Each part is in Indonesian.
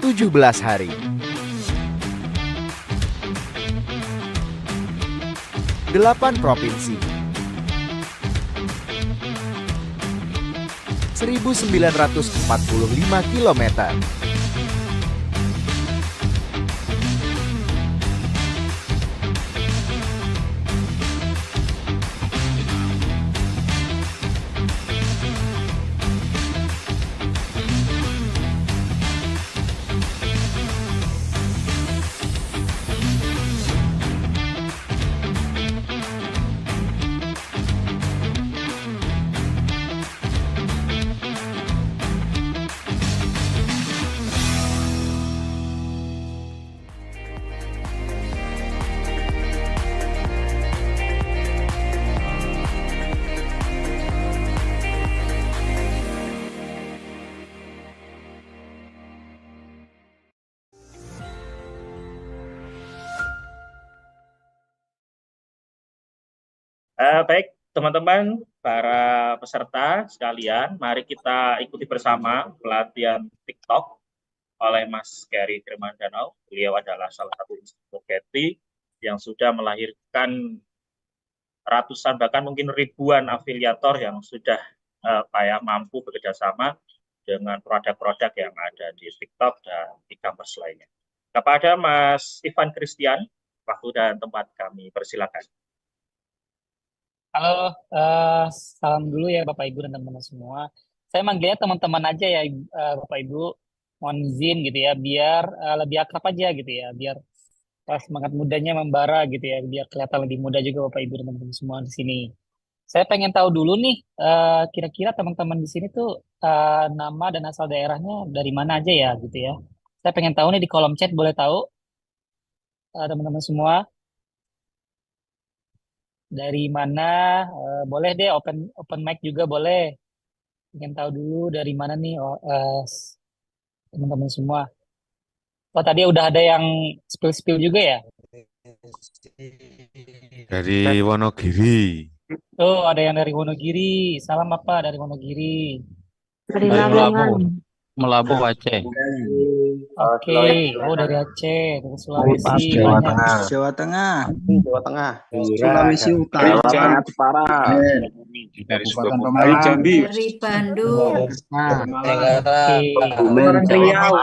17 hari. 8 provinsi. 1945 kilometer. Baik, teman-teman, para peserta sekalian, mari kita ikuti bersama pelatihan TikTok oleh Mas Gary Firmandanau. Beliau adalah salah satu instruktur Getty yang sudah melahirkan ratusan bahkan mungkin ribuan afiliator yang sudah mampu bekerja sama dengan produk-produk yang ada di TikTok dan e-commerce lainnya. Kepada Mas Ivan Christian, waktu dan tempat kami persilakan. Halo, salam dulu ya Bapak Ibu dan teman-teman semua. Saya manggilnya teman-teman aja ya Bapak Ibu. Mohon izin gitu ya, biar lebih akrab aja gitu ya, biar semangat mudanya membara gitu ya, biar kelihatan lebih muda juga Bapak Ibu dan teman-teman semua di sini. Saya pengen tahu dulu nih, kira-kira teman-teman di sini tuh nama dan asal daerahnya dari mana aja ya gitu ya. Saya pengen tahu nih di kolom chat, boleh tahu teman-teman semua dari mana? Boleh deh open open mic juga boleh. Ingin tahu dulu dari mana nih teman-teman semua. Oh tadi udah ada yang spill-spill juga ya? Dari Wonogiri. Oh ada yang dari Wonogiri. Salam apa dari Wonogiri? Dari Dari Lamongan. Melabu Aceh. Oke, oh dari Aceh, dari Sulawesi, Jawa banyak. Tengah. Jawa Tengah, Jawa Tengah. Sulawesi Utara, Jepara, Dari Kabupaten Sukabumi. Pemalang, Jambi, Dari Bandung. Oke, Riau,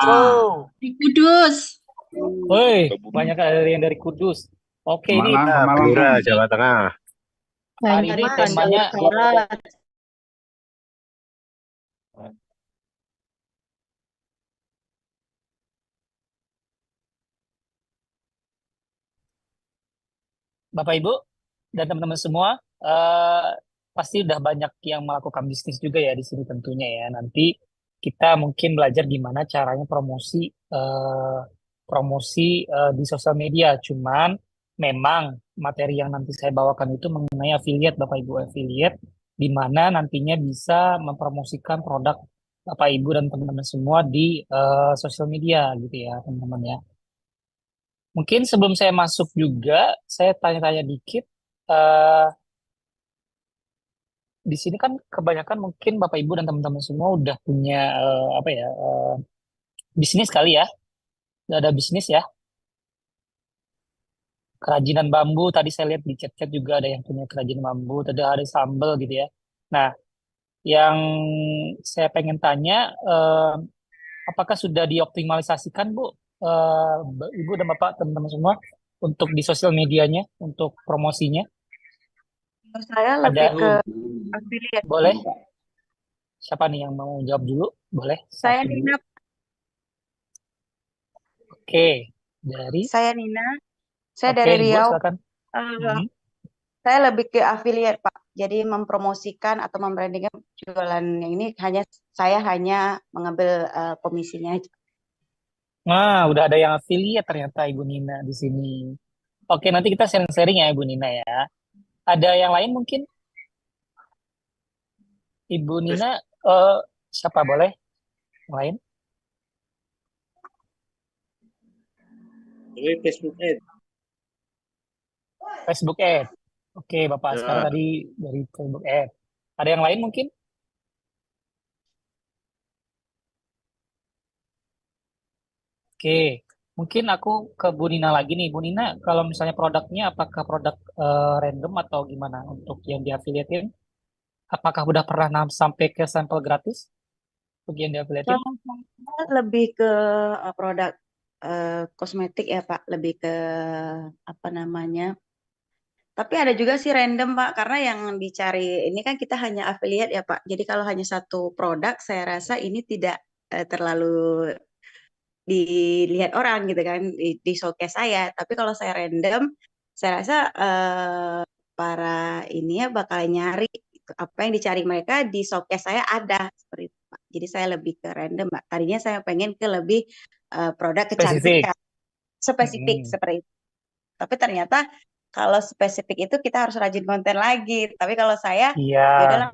Di Kudus. woi, banyak dari yang dari Kudus. Oke, ini Pemalang, Jawa Tengah. hari ini temanya Bapak Ibu dan teman-teman semua, pasti udah banyak yang melakukan bisnis juga ya di sini tentunya ya. Nanti kita mungkin belajar gimana caranya promosi di sosial media. Cuman memang materi yang nanti saya bawakan itu mengenai affiliate, Bapak Ibu, affiliate, di mana nantinya bisa mempromosikan produk Bapak Ibu dan teman-teman semua di sosial media gitu ya, teman-teman ya. Mungkin sebelum saya masuk juga, saya tanya-tanya dikit. eh, di sini kan kebanyakan mungkin Bapak Ibu dan teman-teman semua udah punya bisnis kali ya, udah ada bisnis ya. Kerajinan bambu, tadi saya lihat di chat-chat juga ada yang punya kerajinan bambu, tadi ada sambal gitu ya. Nah, yang saya pengen tanya, apakah sudah dioptimalisasikan Bu, Ibu dan Bapak teman-teman semua untuk di sosial medianya, untuk promosinya? Menurut saya lebih Ada, ke affiliate. boleh? Siapa nih yang mau jawab dulu? Boleh? Saya Satu dulu. Nina. Oke, dari? Saya Nina. Saya Oke, dari Ibu, Riau. silakan. Saya lebih ke affiliate, Pak. Jadi mempromosikan atau membrandingkan jualan yang ini saya hanya mengambil komisinya aja. Nah, udah ada yang affiliate ternyata Ibu Nina di sini. Oke, nanti kita sharing-sharing ya Ibu Nina ya. Ada yang lain mungkin? Ibu Nina, siapa boleh? Yang lain? Jadi Facebook Ad. Facebook Ad. Oke, Bapak Ya. sekarang tadi dari Facebook Ad. Ada yang lain mungkin? Oke, mungkin aku ke Bu Nina lagi nih. Bu Nina, kalau misalnya produknya apakah produk random atau gimana untuk yang diafiliatin? Apakah udah pernah sampai ke sampel gratis untuk yang diafiliatin? Kalau saya lebih ke produk kosmetik ya Pak, lebih ke apa namanya. Tapi ada juga sih random Pak, karena yang dicari ini kan kita hanya affiliate ya Pak. Jadi kalau hanya satu produk, saya rasa ini tidak terlalu dilihat orang gitu kan, di showcase saya. Tapi kalau saya random, saya rasa para ini ya bakal nyari gitu. Apa yang dicari mereka di showcase saya ada seperti itu Pak. Jadi saya lebih ke random Pak. Tadinya saya pengen ke lebih produk Spesifik. kecantikan, spesifik Hmm, seperti itu. Tapi ternyata kalau spesifik itu kita harus rajin konten lagi. Tapi kalau saya iya. ya udahlah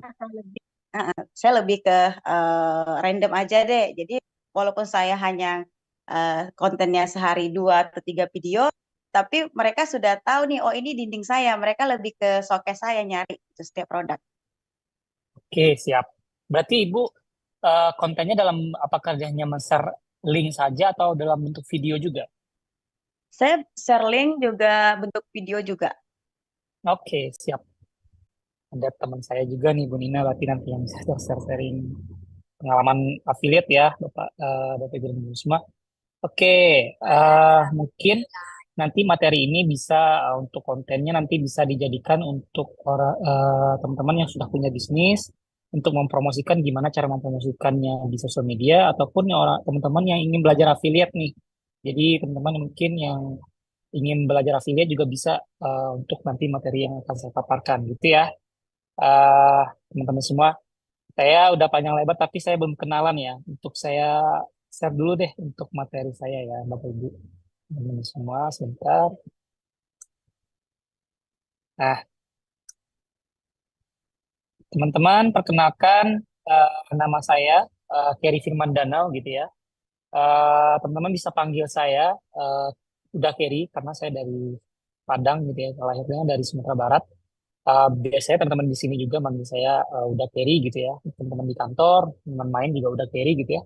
saya lebih ke random aja deh. Jadi walaupun saya hanya kontennya sehari 2 atau 3 video, tapi mereka sudah tahu nih, oh ini dinding saya. Mereka lebih ke showcase saya nyari itu setiap produk. Oke, siap. Berarti Ibu kontennya dalam apakah dia hanya men-share link saja atau dalam bentuk video juga? Saya share link juga bentuk video juga. Oke, siap. Ada teman saya juga nih Bu Nina, berarti nanti yang bisa share-sharing pengalaman affiliate ya, Bapak Ibu dan Ibu semua. Oke, mungkin nanti materi ini bisa untuk kontennya nanti bisa dijadikan untuk teman-teman yang sudah punya bisnis untuk mempromosikan gimana cara mempromosikannya di sosial media ataupun teman-teman yang ingin belajar affiliate nih. Jadi teman-teman mungkin yang ingin belajar affiliate juga bisa untuk nanti materi yang akan saya paparkan gitu ya. Eh, Teman-teman semua, saya udah panjang lebar tapi saya belum kenalan ya. Untuk saya share dulu deh untuk materi saya ya, Bapak Ibu. Teman-teman semua, sebentar. Nah, teman-teman, perkenalkan nama saya Kerry Firman Danau gitu ya. Teman-teman bisa panggil saya udah Kerry karena saya dari Padang gitu ya, lahirnya dari Sumatera Barat. Biasanya teman-teman di sini juga manggil saya udah Kerry gitu ya. Teman-teman di kantor, teman main juga udah Kerry gitu ya.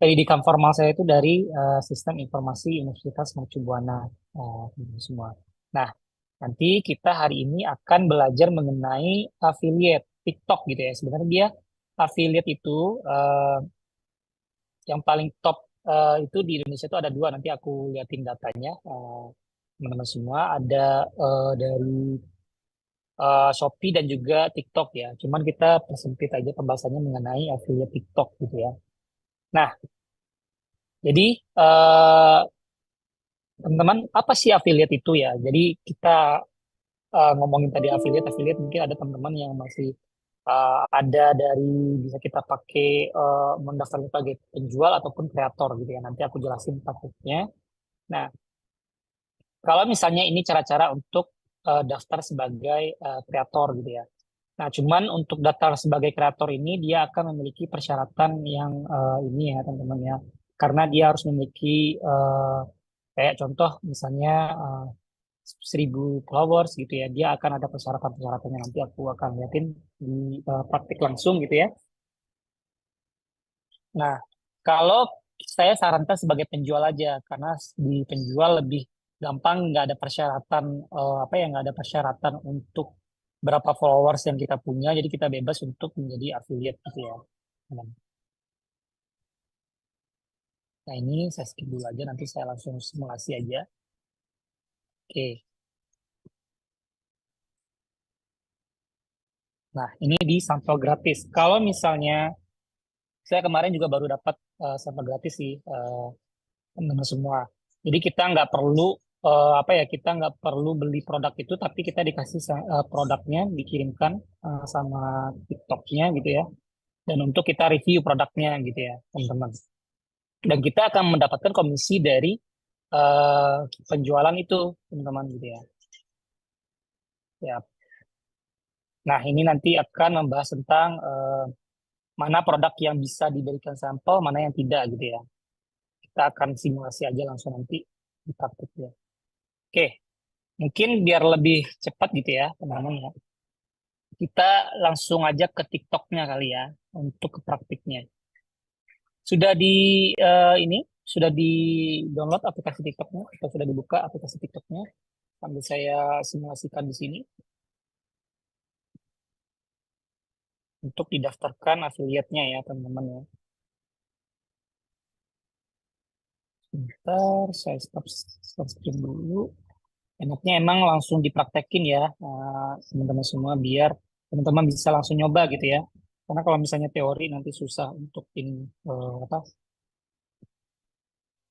Pendidikan formal saya itu dari Sistem Informasi Universitas Mercu Buana teman-teman semua. Nah, nanti kita hari ini akan belajar mengenai affiliate TikTok gitu ya. Sebenarnya dia affiliate itu yang paling top itu di Indonesia itu ada dua. Nanti aku liatin datanya teman-teman semua. Ada dari Shopee dan juga TikTok ya. Cuman kita persempit aja pembahasannya mengenai affiliate TikTok gitu ya. Nah, jadi teman-teman apa sih affiliate itu ya? Jadi kita ngomongin tadi affiliate mungkin ada teman-teman yang masih ada dari bisa kita pakai mendaftar sebagai penjual ataupun kreator gitu ya. Nanti aku jelasin praktiknya. Nah, kalau misalnya ini cara-cara untuk daftar sebagai kreator gitu ya. Nah, cuman untuk daftar sebagai kreator ini dia akan memiliki persyaratan yang ini ya teman-teman ya. Karena dia harus memiliki kayak contoh misalnya 1.000 followers gitu ya, dia akan ada persyaratan-persyaratannya nanti aku akan liatin di praktik langsung gitu ya. Nah, kalau saya sarankan sebagai penjual aja, karena di penjual lebih gampang, nggak ada persyaratan apa ya, nggak ada persyaratan untuk berapa followers yang kita punya, jadi kita bebas untuk menjadi affiliate gitu ya. Nah, ini saya skip dulu aja, nanti saya langsung simulasi aja. Oke. Nah, ini di sampel gratis. Kalau misalnya saya kemarin juga baru dapat sampel gratis sih teman-teman semua. Jadi kita nggak perlu apa ya, kita nggak perlu beli produk itu, tapi kita dikasih produknya dikirimkan sama TikToknya gitu ya. Dan untuk kita review produknya gitu ya teman-teman. Dan kita akan mendapatkan komisi dari eh, penjualan itu teman-teman gitu ya. Ya. Nah, ini nanti akan membahas tentang mana produk yang bisa diberikan sampel, mana yang tidak gitu ya. Kita akan simulasi aja langsung nanti di praktiknya. Oke, mungkin biar lebih cepat gitu ya, teman-teman ya. Kita langsung aja ke TikToknya kali ya, untuk ke praktiknya. Sudah di ini sudah di-download aplikasi TikToknya atau sudah dibuka aplikasi TikToknya? Sambil saya simulasikan di sini untuk didaftarkan afiliatnya ya teman-teman ya. Sebentar, saya stop screen dulu. Enaknya emang langsung dipraktekin ya teman-teman semua biar teman-teman bisa langsung nyoba gitu ya. Karena kalau misalnya teori nanti susah untuk ini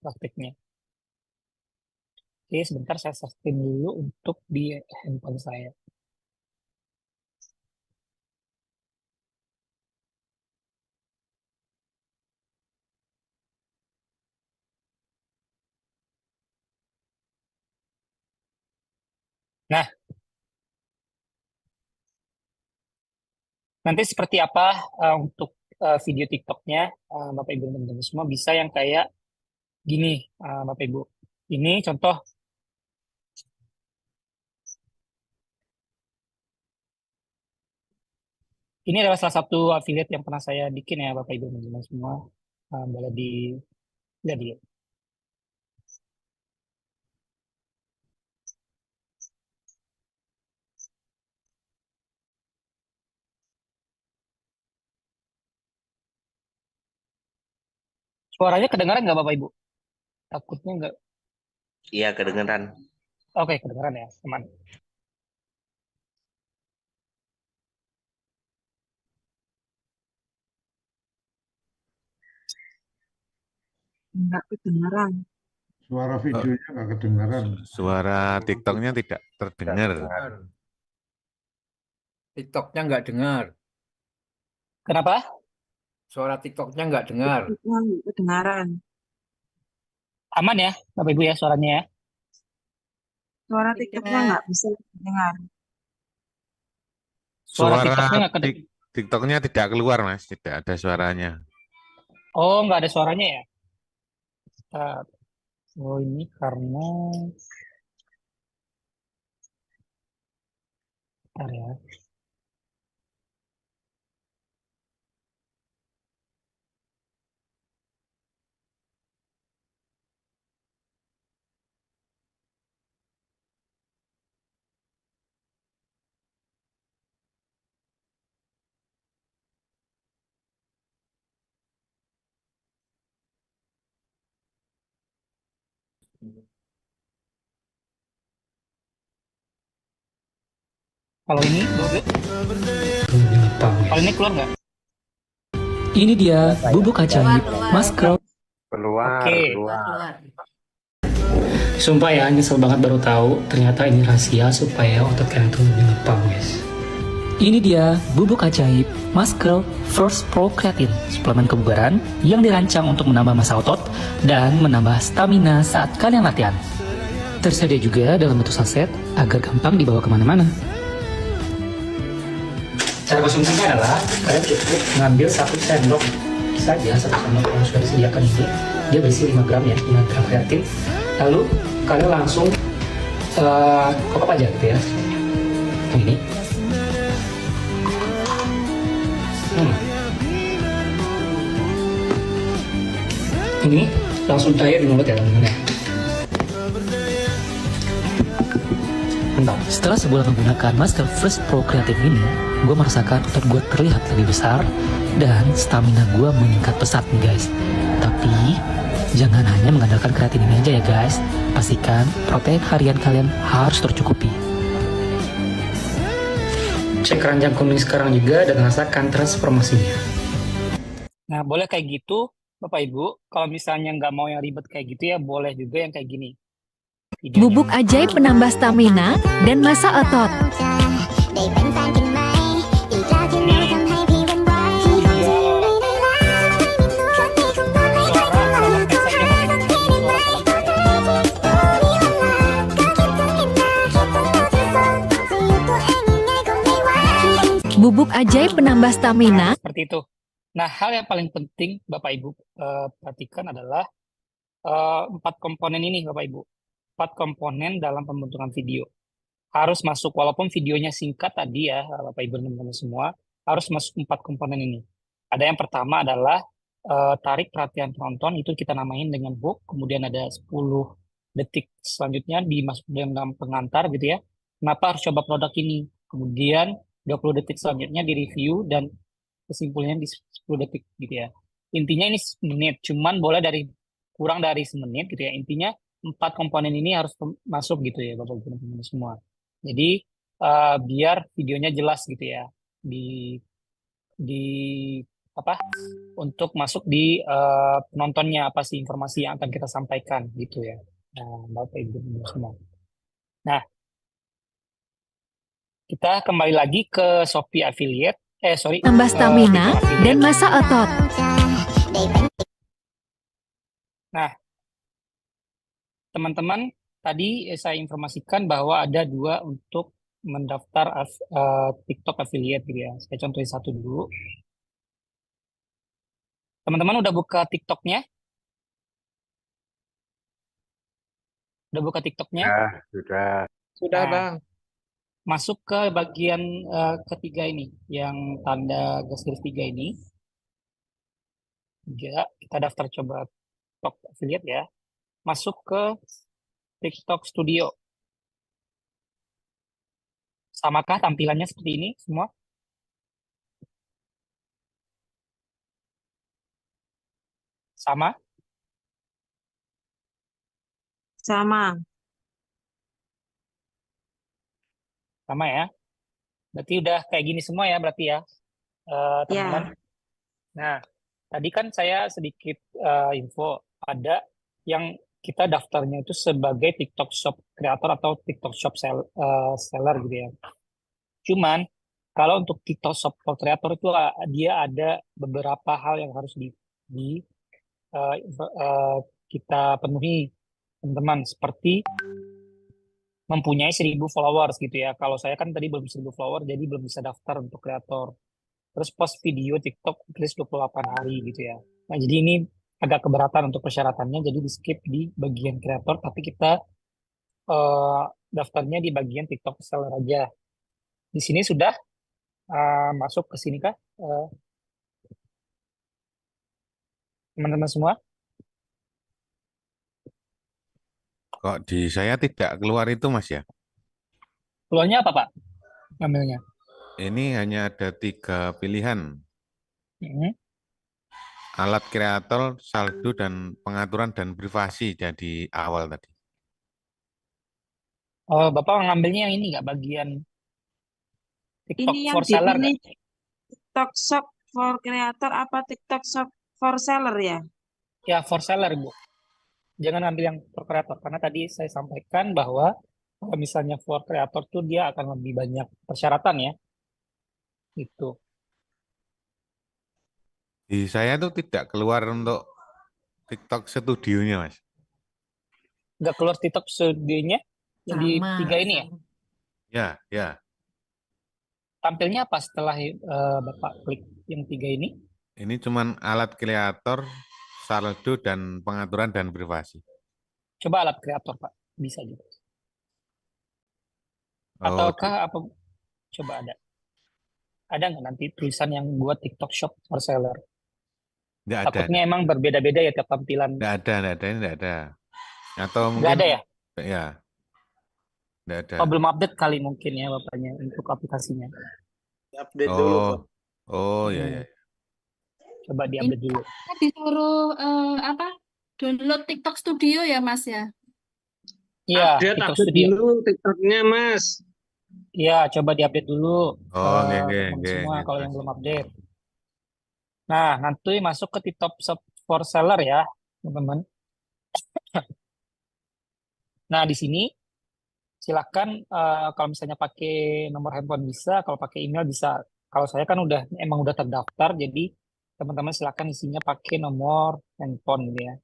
prakteknya. Oke, sebentar saya sustain dulu untuk di handphone saya. Nah, nanti seperti apa untuk video TikToknya, Bapak Ibu dan teman-teman semua bisa yang kayak gini, Bapak Ibu. Ini contoh. Ini adalah salah satu affiliate yang pernah saya bikin ya Bapak Ibu dan teman-teman semua. Boleh dilihat dulu. Suaranya kedengaran nggak Bapak Ibu? Takutnya nggak. Iya, kedengeran. Oke, kedengaran ya, teman. Enggak kedengaran. Suara videonya nggak kedengaran. Suara TikToknya tidak terdengar. TikToknya nggak dengar. Kenapa? Suara TikToknya nggak dengar. Enggak kedengaran. Aman ya, Bapak Ibu ya suaranya ya? Suara TikToknya nggak bisa dengar. Suara Suara TikToknya nggak kedengaran. TikToknya tidak keluar, Mas. Tidak ada suaranya. Oh, nggak ada suaranya ya? Oh, ini karena... Bentar ya. Kalau ini, kalau ini keluar nggak? Ini dia bubuk ajaib masker. Keluar, Oke. keluar. Sumpah ya, nyesel banget baru tahu. Ternyata ini rahasia supaya otot kalian tuh lebih ngepang, guys. Ini dia bubuk ajaib masker First Pro Creatine, suplemen kebugaran yang dirancang untuk menambah massa otot dan menambah stamina saat kalian latihan. Tersedia juga dalam bentuk saset agar gampang dibawa kemana-mana. Cara konsumsinya adalah kalian cukup mengambil 1 sendok saja, 1 sendok yang sudah disediakan ini. Dia berisi 5 gram ya, 5 gram kreatin. Lalu kalian langsung kokop aja gitu ya. Ini. Ini langsung cair di mulut ya teman-teman ya. Mantap. Setelah sebulan menggunakan masker First Pro Creative ini, gue merasakan otot gue terlihat lebih besar dan stamina gue meningkat pesat nih guys. Tapi jangan hanya mengandalkan kreatin ini aja ya guys. Pastikan protein harian kalian harus tercukupi. Cek keranjang kuning sekarang juga dan rasakan transformasinya. Nah, boleh kayak gitu, Bapak Ibu. Kalau misalnya nggak mau yang ribet kayak gitu ya, boleh juga yang kayak gini. Videonya. Bubuk ajaib penambah stamina dan massa otot. Bubuk ajaib penambah stamina. Seperti itu. Nah, hal yang paling penting Bapak Ibu perhatikan adalah 4 komponen ini Bapak Ibu. 4 komponen dalam pembentukan video. Harus masuk, walaupun videonya singkat tadi ya Bapak Ibu dan teman-teman semua, harus masuk 4 komponen ini. Ada yang pertama adalah tarik perhatian penonton, itu kita namain dengan hook. Kemudian ada 10 detik selanjutnya dimasuk dalam pengantar gitu ya. Kenapa harus coba produk ini? Kemudian 20 detik selanjutnya di review dan kesimpulannya di 10 detik gitu ya. Intinya ini semenit, cuman boleh kurang dari semenit gitu ya. Intinya 4 komponen ini harus masuk gitu ya Bapak Ibu teman-teman semua. Jadi biar videonya jelas gitu ya di apa untuk masuk di penontonnya, apa sih informasi yang akan kita sampaikan gitu ya. Bapak Ibu teman-teman semua. Nah, kita kembali lagi ke Shopee Affiliate. Tambah stamina dan masa otot. Nah, teman-teman, tadi saya informasikan bahwa ada 2 untuk mendaftar TikTok Affiliate gitu ya. Saya contohin satu dulu. Teman-teman udah buka TikToknya? Udah buka TikToknya? Ya, sudah. Sudah, Nah, Bang. masuk ke bagian ketiga ini, yang tanda garis 3 ini. Kita daftar coba TikTok Affiliate ya. Masuk ke TikTok Studio. Samakah tampilannya seperti ini semua? Sama? Sama. Sama ya? Berarti udah kayak gini semua ya berarti ya, teman-teman. Ya. Nah, tadi kan saya sedikit info, ada yang kita daftarnya itu sebagai TikTok Shop Creator atau TikTok Shop Seller gitu ya. Cuman kalau untuk TikTok Shop Creator itu dia ada beberapa hal yang harus kita penuhi teman-teman, seperti mempunyai 1.000 followers gitu ya. Kalau saya kan tadi belum 1.000 followers, jadi belum bisa daftar untuk kreator. Terus post video TikTok at least 28 hari gitu ya. Nah, jadi ini agak keberatan untuk persyaratannya, jadi di skip di bagian kreator, tapi kita daftarnya di bagian TikTok seller aja. Di sini sudah masuk ke sini kah, teman-teman semua? Kok di saya tidak keluar itu, Mas ya? Keluarnya apa, Pak? Ngambilnya. Ini hanya ada 3 pilihan. Mhm. Alat kreator, saldo, dan pengaturan dan privasi jadi awal tadi. Oh, Bapak ngambilnya yang ini nggak, bagian TikTok Ini yang for seller dipilih nggak? TikTok Shop for Creator apa TikTok Shop for Seller ya? Ya, for seller, Bu. Jangan ambil yang for creator, karena tadi saya sampaikan bahwa kalau misalnya for creator tuh dia akan lebih banyak persyaratan ya. Itu. Di saya tuh tidak keluar untuk TikTok studionya, Mas. Nggak keluar TikTok studionya yang di 3 ini ya? Ya. Tampilnya apa setelah Bapak klik yang 3 ini? Ini cuman alat kreator, saldo, dan pengaturan dan privasi. Coba alat kreator, Pak. Bisa juga. Oh, Ataukah apa? Coba ada. Ada nggak nanti tulisan yang buat TikTok Shop for Seller? Nggak ada. Takutnya emang berbeda-beda ya tiap tampilan. Nggak ada, ini nggak ada. Atau Nggak mungkin ada ya? Ya, nggak ada. Oh, belum update kali mungkin ya Bapaknya untuk aplikasinya. Update dulu, Pak. Oh, ya. Coba diupdate dulu. Kita disuruh download TikTok Studio ya Mas ya? Iya, Update TikTok Studio. dulu TikToknya, Mas. Iya, coba diupdate dulu Oh, teman semua kalau yang belum update. Nah, nanti masuk ke TikTok Shop for Seller ya, teman-teman. Nah, di sini silakan kalau misalnya pakai nomor handphone bisa, kalau pakai email bisa. Kalau saya kan emang udah terdaftar, jadi teman-teman silakan isinya pakai nomor handphone gitu ya.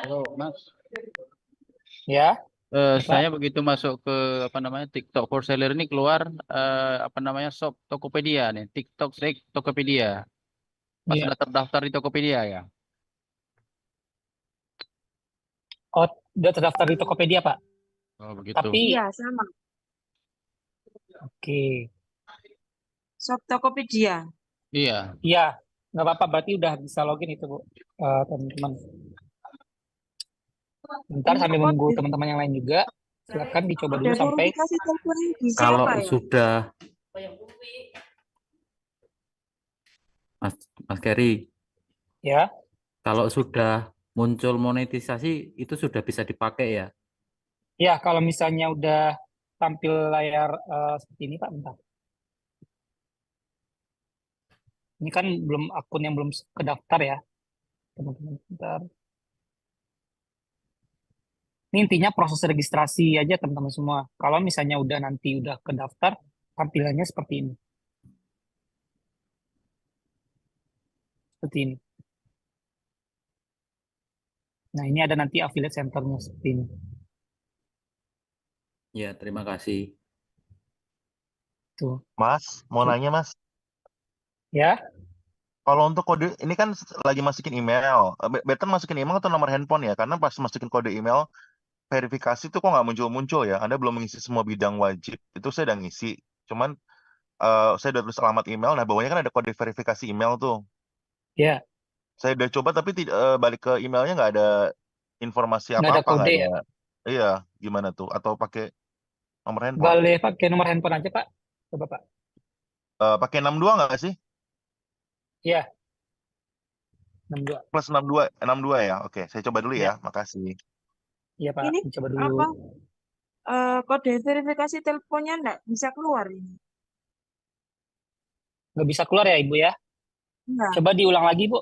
Halo, Mas. Ya. Saya begitu masuk ke TikTok for Seller ini keluar shop Tokopedia nih, TikTok Tokopedia. Mas Iya. sudah terdaftar di Tokopedia ya? Oh, udah terdaftar di Tokopedia, Pak? Oh, begitu. Tapi Iya, sama. Oke. Shop Tokopedia. Iya. Iya, Nggak apa-apa, berarti udah bisa login itu, Bu. Teman-teman. Bentar Ini sambil kode, menunggu teman-teman yang lain juga. Silakan dicoba kode dulu sampai verifikasi teleponnya di Kalau siapa ya? sudah, Mas Keri, ya. kalau sudah muncul monetisasi itu sudah bisa dipakai ya? Ya, kalau misalnya udah tampil layar seperti ini, Pak, bentar. Ini kan belum akun yang belum kedaftar ya, teman-teman. Bentar. Ini intinya proses registrasi aja, teman-teman semua. Kalau misalnya nanti udah kedaftar, tampilannya seperti ini. Seperti ini. Nah, ini ada nanti affiliate centernya seperti ini. Ya, terima kasih. Tuh. Mas, mau nanya Mas, Ya, kalau untuk kode ini kan lagi masukin email, better masukin email atau nomor handphone ya? Karena pas masukin kode email verifikasi tuh kok nggak muncul-muncul ya? Anda belum mengisi semua bidang wajib, itu saya udah ngisi. Cuman saya udah tulis alamat email, nah bawahnya kan ada kode verifikasi email tuh. ya, Saya udah coba tapi balik ke emailnya nggak ada informasi nggak ada apa-apa, nggak kode ada. ya. Iya, gimana tuh? Atau pakai nomor handphone? Boleh pakai nomor handphone aja, Pak. Coba, Pak. Pakai 62 nggak sih? Iya, 62. Plus 62 ya? Oke, saya coba dulu Ya, ya. Makasih. iya, Pak. Ini Dicoba apa? dulu. Kode verifikasi teleponnya nggak bisa keluar ini. Nggak bisa keluar ya, Ibu ya? Enggak. Coba diulang lagi, Bu.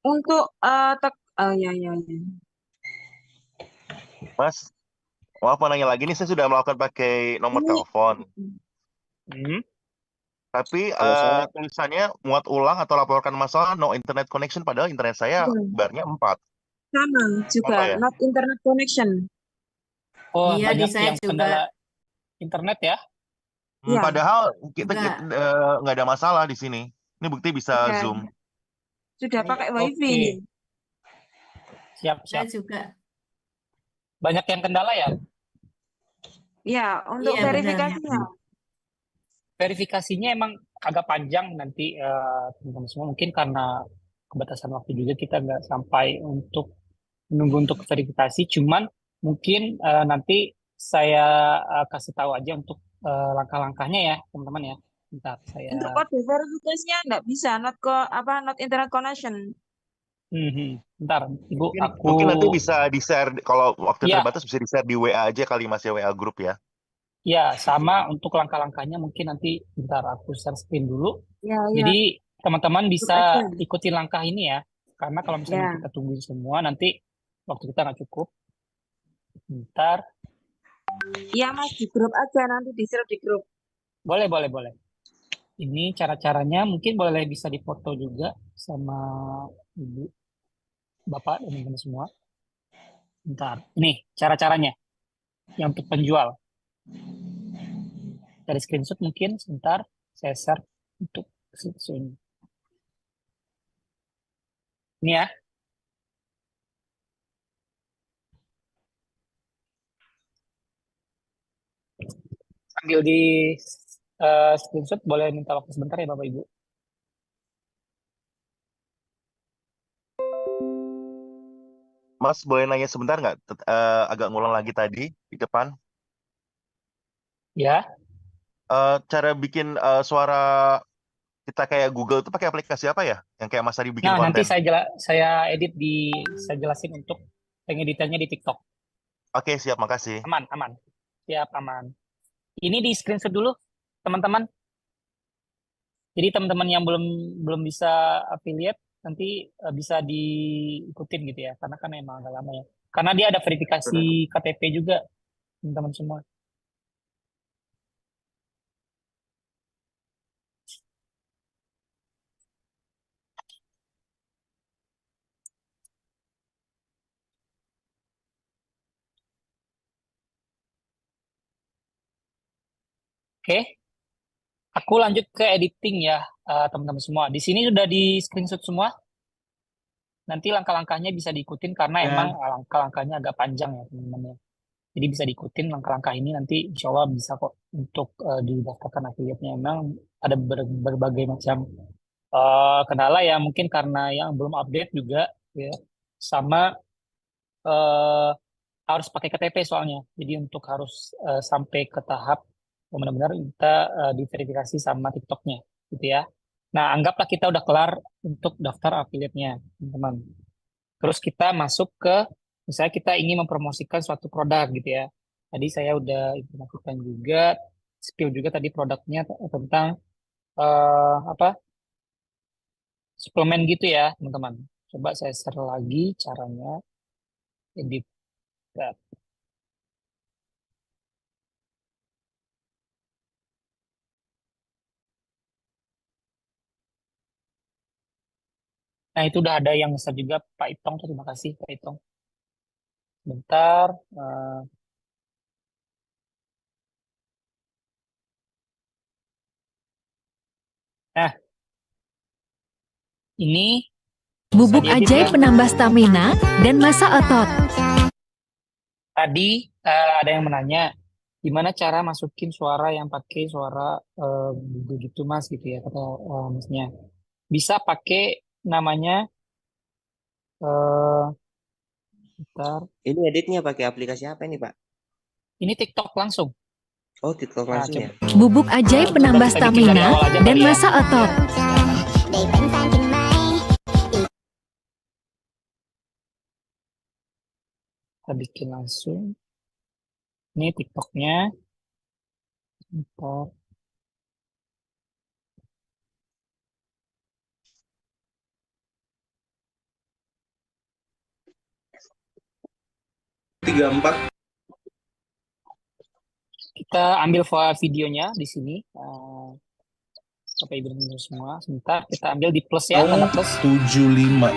Untuk ya ya ya. Mas, maaf mau nanya lagi nih, saya sudah melakukan pakai nomor Ini telepon. Tapi Kalau saya tulisannya muat ulang atau laporkan masalah no internet connection, padahal internet saya iya, barnya 4. sama juga Apa ya? not internet connection. Oh, Iya, di banyak saya yang juga. kendala internet ya? Iya, Padahal kita Enggak. nggak ada masalah di sini. Ini bukti bisa iya, Zoom. sudah pakai wifi Oke, ini. siap, Saya siap. juga. Banyak yang kendala ya? Ya, untuk Iya, benar. verifikasinya. Verifikasinya emang agak panjang nanti, teman-teman semua. Mungkin karena kebatasan waktu juga kita nggak sampai untuk menunggu untuk verifikasi. Cuman mungkin nanti saya kasih tahu aja untuk langkah-langkahnya ya, teman-teman ya. Bentar, Untuk saya. kode verifikasinya nggak bisa, not internet connection. Bentar, Ibu, Mungkin nanti aku. bisa di-share, kalau waktu Ya, terbatas bisa di-share di WA aja kali Mas ya, WA grup ya. ya, sama untuk langkah-langkahnya mungkin nanti bentar aku share screen dulu. Ya, ya, Jadi teman-teman grup bisa aja. ikutin langkah ini ya. Karena kalau misalnya Ya, kita tungguin semua, nanti waktu kita nggak cukup. Bentar. iya Mas, di grup aja nanti di-share di grup. Boleh, boleh, boleh. Ini cara-caranya mungkin boleh bisa difoto juga sama Ibu, Bapak, dan teman-teman semua. Bentar. Ini cara-caranya yang untuk penjual. Dari screenshot mungkin sebentar saya share untuk ini. Ini ya. Sambil di screenshot boleh minta waktu sebentar ya Bapak Ibu. Mas boleh nanya sebentar nggak? Agak ngulang lagi tadi di depan. Ya. Cara bikin suara kita kayak Google itu pakai aplikasi apa ya? Yang kayak Mas tadi bikin Nah, nanti konten. saya edit saya jelasin untuk pengeditannya di TikTok. Oke, siap, makasih. Aman, aman. Siap, aman. Ini di screenshot dulu, teman-teman. Jadi teman-teman yang belum bisa affiliate nanti bisa diikutin gitu ya, karena kan emang agak lama ya. Karena dia ada verifikasi KTP juga, teman-teman semua. Oke, aku lanjut ke editing ya, teman-teman semua. Di sini sudah di screenshot semua. Nanti langkah-langkahnya bisa diikutin karena Ya. emang langkah-langkahnya agak panjang ya, teman-teman. Jadi bisa diikutin langkah-langkah ini, nanti insya Allah bisa kok untuk didaftarkan affiliate-nya. Memang ada berbagai macam kendala ya, mungkin karena yang belum update juga ya, sama eh, harus pakai KTP soalnya. Jadi untuk harus sampai ke tahap benar-benar kita diverifikasi sama TikToknya gitu ya. Nah, anggaplah kita udah kelar untuk daftar affiliate-nya, teman-teman. Terus kita masuk ke, misalnya kita ingin mempromosikan suatu produk gitu ya. Tadi saya udah informasikan juga, spill juga tadi produknya tentang apa, suplemen gitu ya, teman-teman. Coba saya share lagi caranya. Edit. Nah, itu udah ada yang share juga Pak Itong. Terima kasih Pak Itong. Bentar. Nah, ini Bubuk bisa diedit ajaib ya. penambah stamina dan masa otot. Tadi ada yang menanya, gimana cara masukin suara yang pakai suara begitu Mas gitu ya, kata Masnya. Bisa pakai namanya, bentar. Ini editnya pakai aplikasi apa ini, Pak? Ini TikTok langsung. Oh, TikTok Nah, langsung ya? Bubuk ajaib penambah kita bikin dari stamina awal aja dan kali ya. masa otot. Kita bikin langsung. Ini TikToknya. Bentar. Kita ambil videonya di sini. Bapak Ibu dan Saudara semua. Sebentar, kita ambil di plus ya, tanda plus. 75.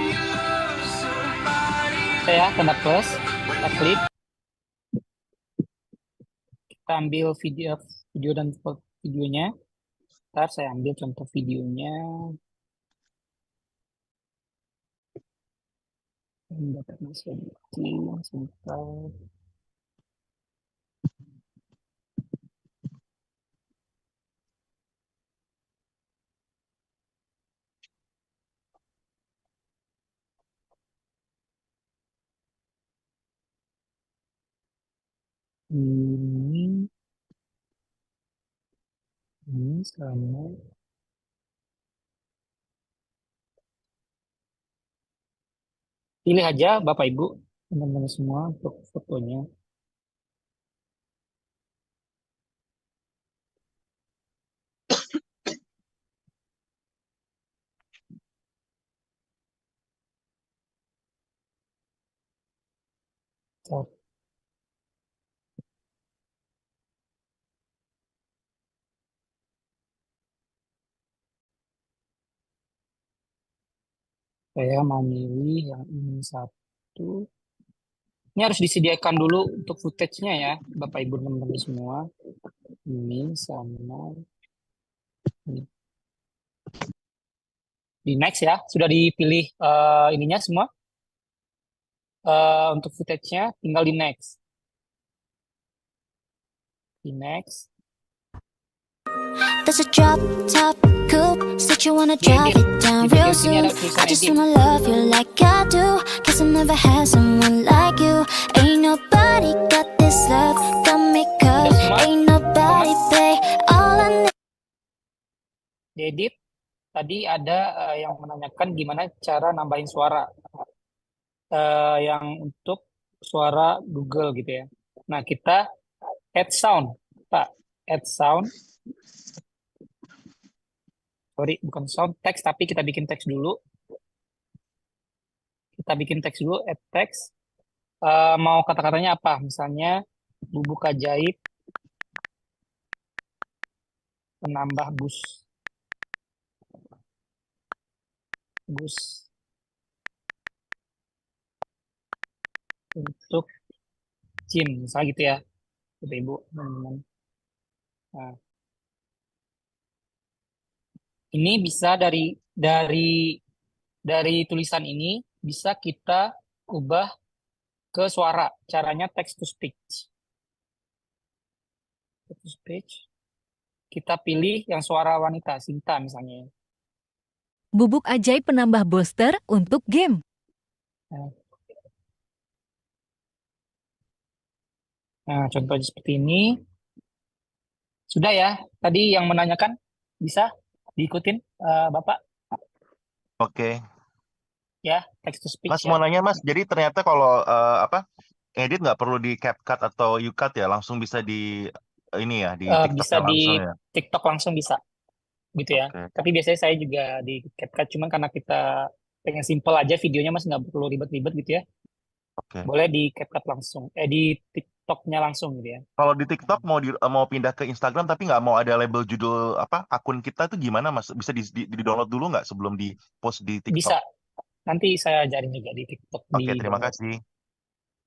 Ya, tanda plus. Kita klik. Kita ambil video dan videonya. Ntar saya ambil contoh videonya. Dapat masuk sebentar. Ini sama. Pilih aja Bapak Ibu, teman-teman semua untuk fotonya. Saya mau milih yang ini satu. Ini harus disediakan dulu untuk footage-nya ya, Bapak Ibu teman-teman semua. Ini sama ini. Di next ya, sudah dipilih ininya semua. Untuk footage-nya tinggal di next. Di next. There's a drop top coupe, said you wanna drive it down real soon. I just wanna love you like I do, cause I never had someone like you. Ain't nobody got this love, got me caught. Ain't nobody pay all I need. Diedit. Tadi ada yang menanyakan gimana cara nambahin suara. Yang untuk suara Google gitu ya. Nah, kita add sound, Pak. Add sound. Sorry, bukan sound, teks, tapi kita bikin teks dulu. Kita bikin teks dulu, add teks. Mau kata-katanya apa? Misalnya, bubuk ajaib penambah bus untuk gym, misalnya gitu ya, Bapak Ibu, teman-teman. Nah, ini bisa dari tulisan ini bisa kita ubah ke suara. Caranya text to speech. Text to speech. Kita pilih yang suara wanita, Sinta misalnya. Bubuk ajaib penambah booster untuk game. Nah, contohnya seperti ini. Sudah ya, tadi yang menanyakan bisa diikutin Bapak Oke. ya, text to speech Mas ya. mau nanya Mas, jadi ternyata kalau edit nggak perlu di CapCut atau UCut ya, langsung bisa di ini ya, di Bisa TikToknya langsung di ya. TikTok langsung bisa gitu ya. Oke. Tapi biasanya saya juga di CapCut, cuman karena kita pengen simple aja videonya, Mas, nggak perlu ribet-ribet gitu ya. Oke. Boleh di CapCut langsung, di TikToknya langsung gitu ya. Kalau di TikTok mau pindah ke Instagram tapi nggak mau ada label judul akun kita itu gimana Mas? Bisa di-download dulu nggak sebelum di post di TikTok? Bisa. Nanti saya ajarin juga di TikTok. Oke, terima kasih.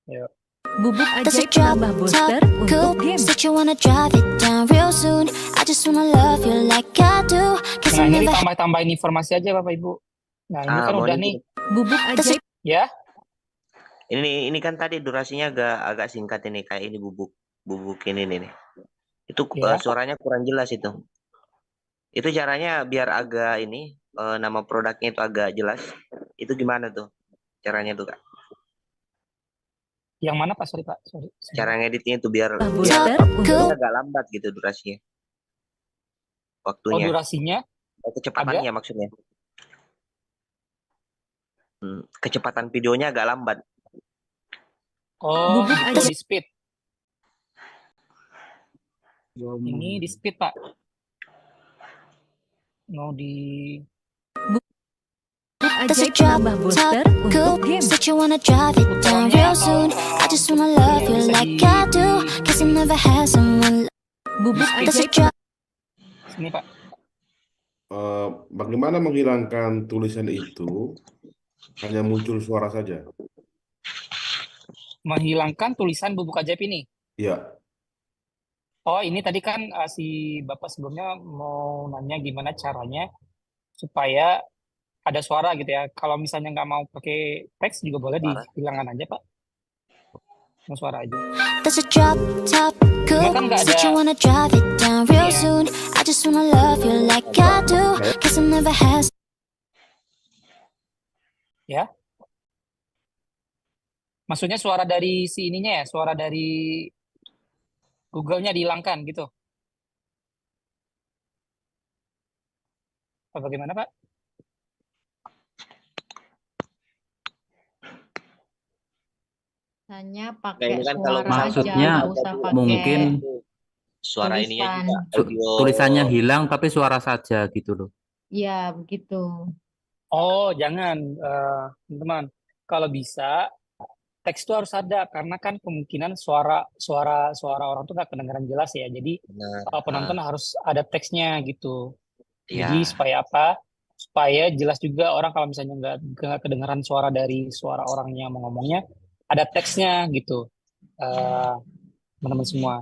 Yuk. Bubuk Does ajaib it drop penambah top booster untuk coupe? game. Said you wanna drive it down real soon. I just wanna love you like I do. Cause Nah, I ini never ditambah-tambahin informasi aja Bapak Ibu. Nah, ini kan udah nih. Bubuk ajaib. Ya. Ini kan tadi durasinya agak singkat ini, kayak ini bubuk ini nih. Itu Ya. suaranya kurang jelas itu. Itu caranya biar agak ini nama produknya itu agak jelas. Itu gimana tuh caranya tuh Kak? Yang mana Pak? Sorry Pak. Sorry. Cara ngeditnya itu biar Booster agak lambat gitu durasinya. Oh, Waktunya. durasinya? Kecepatannya maksudnya. Kecepatan videonya agak lambat. Oh, Bubuk gitu, ajaib. di speed. Ini di speed Pak. Mau di Does ajaib it drop penambah booster top untuk coupe? game. Said you wanna drive it down real soon. I just wanna love you like I do. Cause I never had someone. Bubuk Does ajaib. it drop sini Pak. Bagaimana menghilangkan tulisan itu hanya muncul suara saja? Menghilangkan tulisan bubuk ajaib ini. Ya, Oh, ini tadi kan si Bapak sebelumnya mau nanya gimana caranya supaya ada suara gitu ya. Kalau misalnya nggak mau pakai teks juga boleh dihilangkan aja Pak. Mau suara aja. Does it drop top coupe? kan nggak Said ada- you wanna drive it down real Iya. soon. I just wanna love you like I do. Cause I never had Ya. Maksudnya suara dari si ininya ya, suara dari Google-nya dihilangkan gitu. Apa bagaimana Pak? Hanya Nah, pakai ini kan kalau suara Maksudnya aja, nggak usah pakai mungkin suara ininya tulisan. juga audio. tulisannya hilang tapi suara saja gitu loh. Ya, begitu. Oh, jangan, teman-teman. Kalau bisa teks itu harus ada karena kan kemungkinan suara orang tuh nggak kedengaran jelas ya. Jadi penonton harus ada teksnya gitu. Jadi Iya. supaya apa? Supaya jelas juga orang kalau misalnya nggak kedengaran suara dari suara orangnya mau ngomongnya, ada teksnya gitu. Teman-teman semua.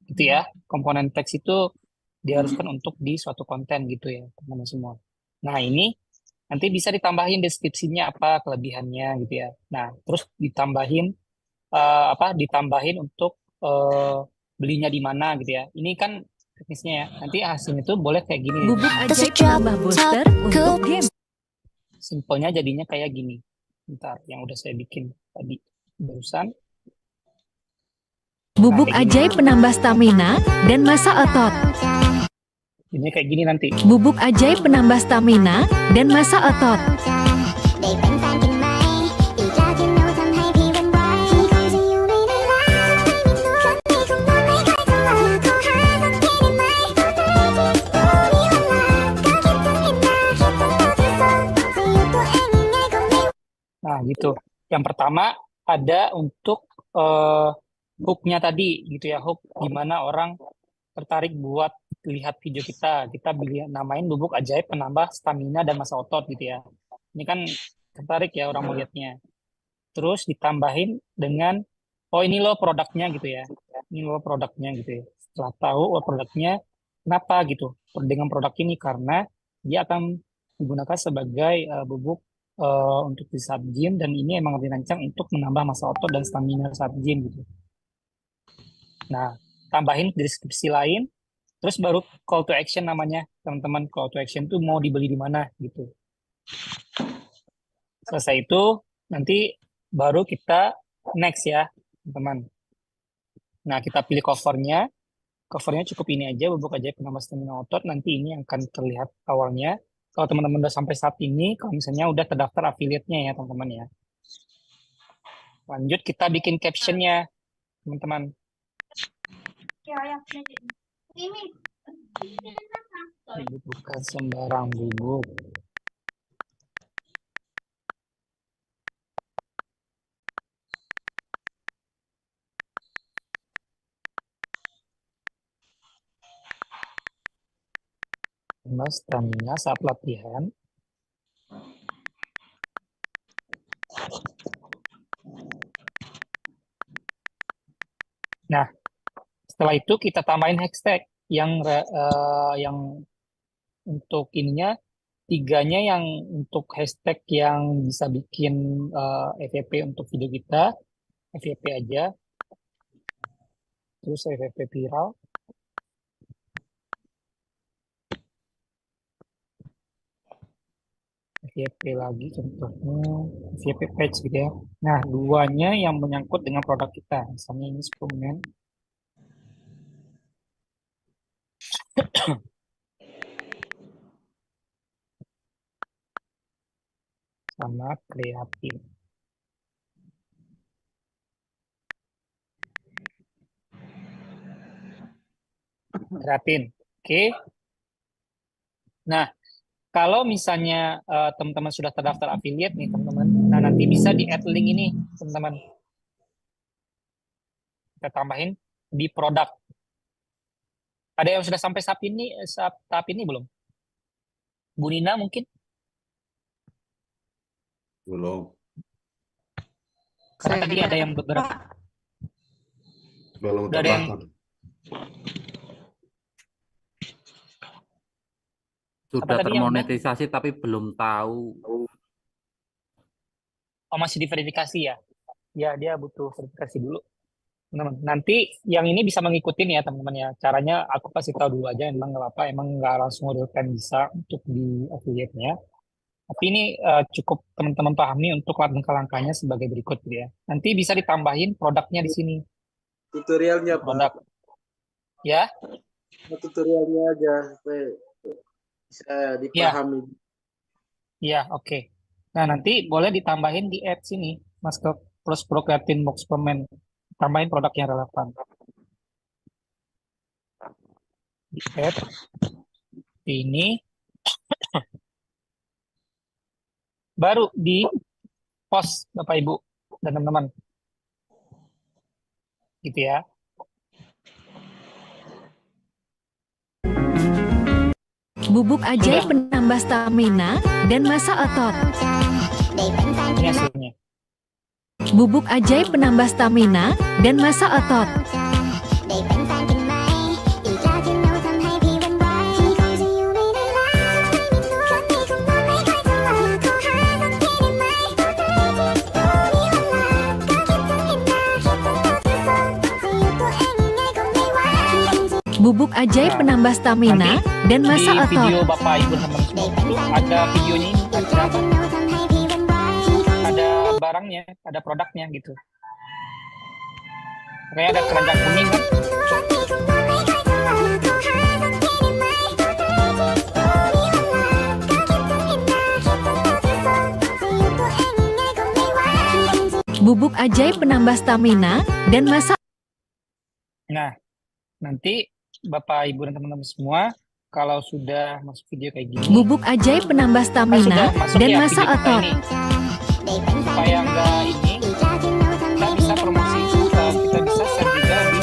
Gitu ya. Komponen teks itu diharuskan untuk di suatu konten gitu ya, teman-teman semua. Nah, ini nanti bisa ditambahin deskripsinya apa kelebihannya gitu ya. Nah, terus ditambahin ditambahin untuk belinya di mana gitu ya. Ini kan teknisnya ya. Nanti hasilnya itu boleh kayak gini. Bubuk Does ajaib it drop penambah booster top untuk coupe? game. Simpelnya jadinya kayak gini. Bentar, yang udah saya bikin tadi barusan. Bubuk kayak gini. ajaib penambah stamina dan massa otot. Jadinya kayak gini nanti. Bubuk ajaib penambah stamina dan massa otot. Nah, gitu. Yang pertama ada untuk hook-nya tadi gitu ya, hook gimana orang tertarik buat lihat video kita. Kita namain bubuk ajaib penambah stamina dan massa otot gitu ya. Ini kan tertarik ya orang mau lihatnya. Terus ditambahin dengan ini loh produknya gitu ya. Ini loh produknya gitu ya. Setelah tahu produknya, kenapa gitu? Dengan produk ini karena dia akan digunakan sebagai bubuk untuk di saat gym dan ini emang dirancang untuk menambah massa otot dan stamina saat gym gitu. Nah, tambahin di deskripsi lain, terus baru call to action namanya, teman-teman. Call to action tuh mau dibeli di mana gitu. Selesai itu nanti baru kita next ya, teman-teman. Nah, kita pilih covernya. Covernya cukup ini aja, Bubuk Ajaib Penambah Stamina Otot. Nanti ini yang akan terlihat awalnya. Kalau teman-teman udah sampai saat ini, kalau misalnya udah terdaftar affiliate-nya ya, teman-teman ya. Lanjut kita bikin captionnya, teman-teman. Bubuk bukan sembarang bubuk. Tambah stamina saat latihan. Nah, setelah itu kita tambahin hashtag yang untuk ininya, 3-nya yang untuk hashtag yang bisa bikin FYP untuk video kita, FYP aja, terus FYP viral, FYP lagi contohnya, FYP page gitu ya. Nah, 2-nya yang menyangkut dengan produk kita, misalnya ini suplemen. Sama kreatin. Kreatin. Oke. Nah, kalau misalnya teman-teman sudah terdaftar affiliate nih, teman-teman. Nah, nanti bisa di add link ini, teman-teman. Kita tambahin di produk. Ada yang sudah sampai tahap ini belum? Bu Nina mungkin? Belum. Karena tadi ada yang beberapa. Belum Udah ada yang terdaftar. Sudah Apa tadi yang termonetisasi tapi belum tahu. masih diverifikasi ya? Ya, dia butuh verifikasi dulu. Teman-teman. Nanti yang ini bisa mengikuti ya, teman-teman ya. Caranya aku kasih tahu dulu aja, emang nggak apa-apa, emang nggak langsung real time bisa untuk di affiliate-nya. Tapi ini cukup teman-teman pahami untuk langkah-langkahnya sebagai berikut gitu ya. Nanti bisa ditambahin produknya di sini. Tutorialnya Pak. Produk. Ya, Tutorialnya aja supaya bisa dipahami. ya, oke. Nah, nanti boleh ditambahin di add sini, Masker Plus Pro Creatine Box Supplement. Tambahin produk yang relevan. Di add ini baru di post Bapak Ibu dan teman-teman. Gitu ya. Bubuk Ajaib penambah stamina dan masa otot. Ini hasilnya. Bubuk Ajaib penambah stamina dan masa otot. Bubuk Ajaib penambah stamina dan masa Di otot. video Bapak Ibu teman-teman semua itu ada videonya ini, ada barangnya, ada produknya gitu. Kayak ada keranjang kuning kan? Bubuk Ajaib penambah stamina dan masa. Nah, nanti Bapak Ibu dan teman-teman semua kalau sudah masuk video kayak gini, Bubuk Ajaib penambah stamina masuk dan ya masa video kita otot. ini. Supaya nggak ini, kita bisa promosi, kita bisa share juga di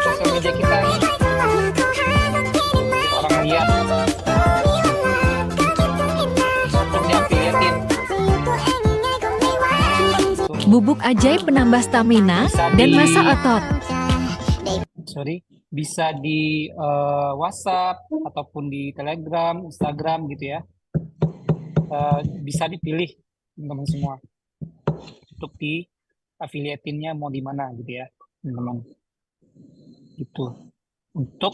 sosial media kita nih. Orang lihat untuk diaffiliatein. Bubuk Ajaib penambah stamina dan masa otot. Bisa di WhatsApp ataupun di Telegram, Instagram gitu ya. Bisa dipilih teman-teman semua untuk di affiliate-nya mau di mana gitu ya, teman-teman. Gitu. untuk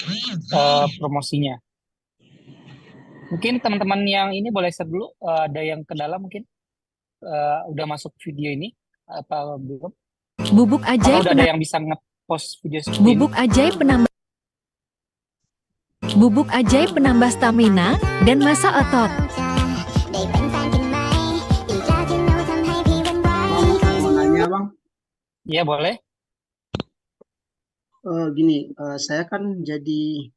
promosinya. Mungkin teman-teman yang ini boleh share dulu, ada yang ke dalam mungkin udah masuk video ini apa belum? Bubuk Apakah ajaib udah ada yang bisa nge-post video seperti ini? Bubuk ajaib penambah stamina dan masa otot. Mau nanya bang, Iya boleh. gini, saya kan jadi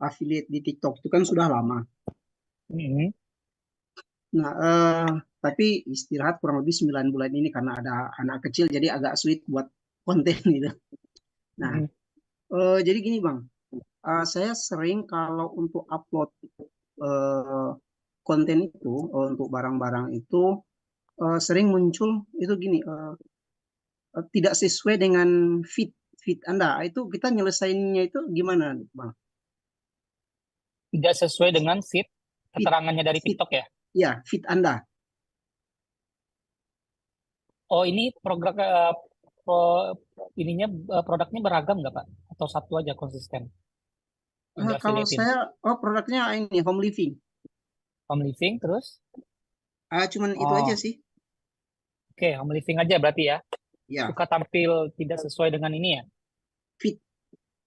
affiliate di TikTok itu kan sudah lama. Mhm. Nah, tapi istirahat kurang lebih 9 bulan ini karena ada anak kecil jadi agak sulit buat konten gitu. Nah, jadi gini bang, saya sering kalau untuk upload konten itu untuk barang-barang itu sering muncul itu gini, tidak sesuai dengan feed Anda. Itu kita nyelesainnya itu gimana, bang? Tidak sesuai dengan feed keterangannya dari TikTok ya? Iya, feed Anda. Oh ini program ininya produknya beragam nggak Pak? Atau satu aja konsisten? Yang Kalau di-affiliate-in? saya, produknya ini home living. Home living terus? Cuman itu aja Oh, sih. oke, home living aja berarti ya? Ya, Suka tampil tidak sesuai dengan ini ya?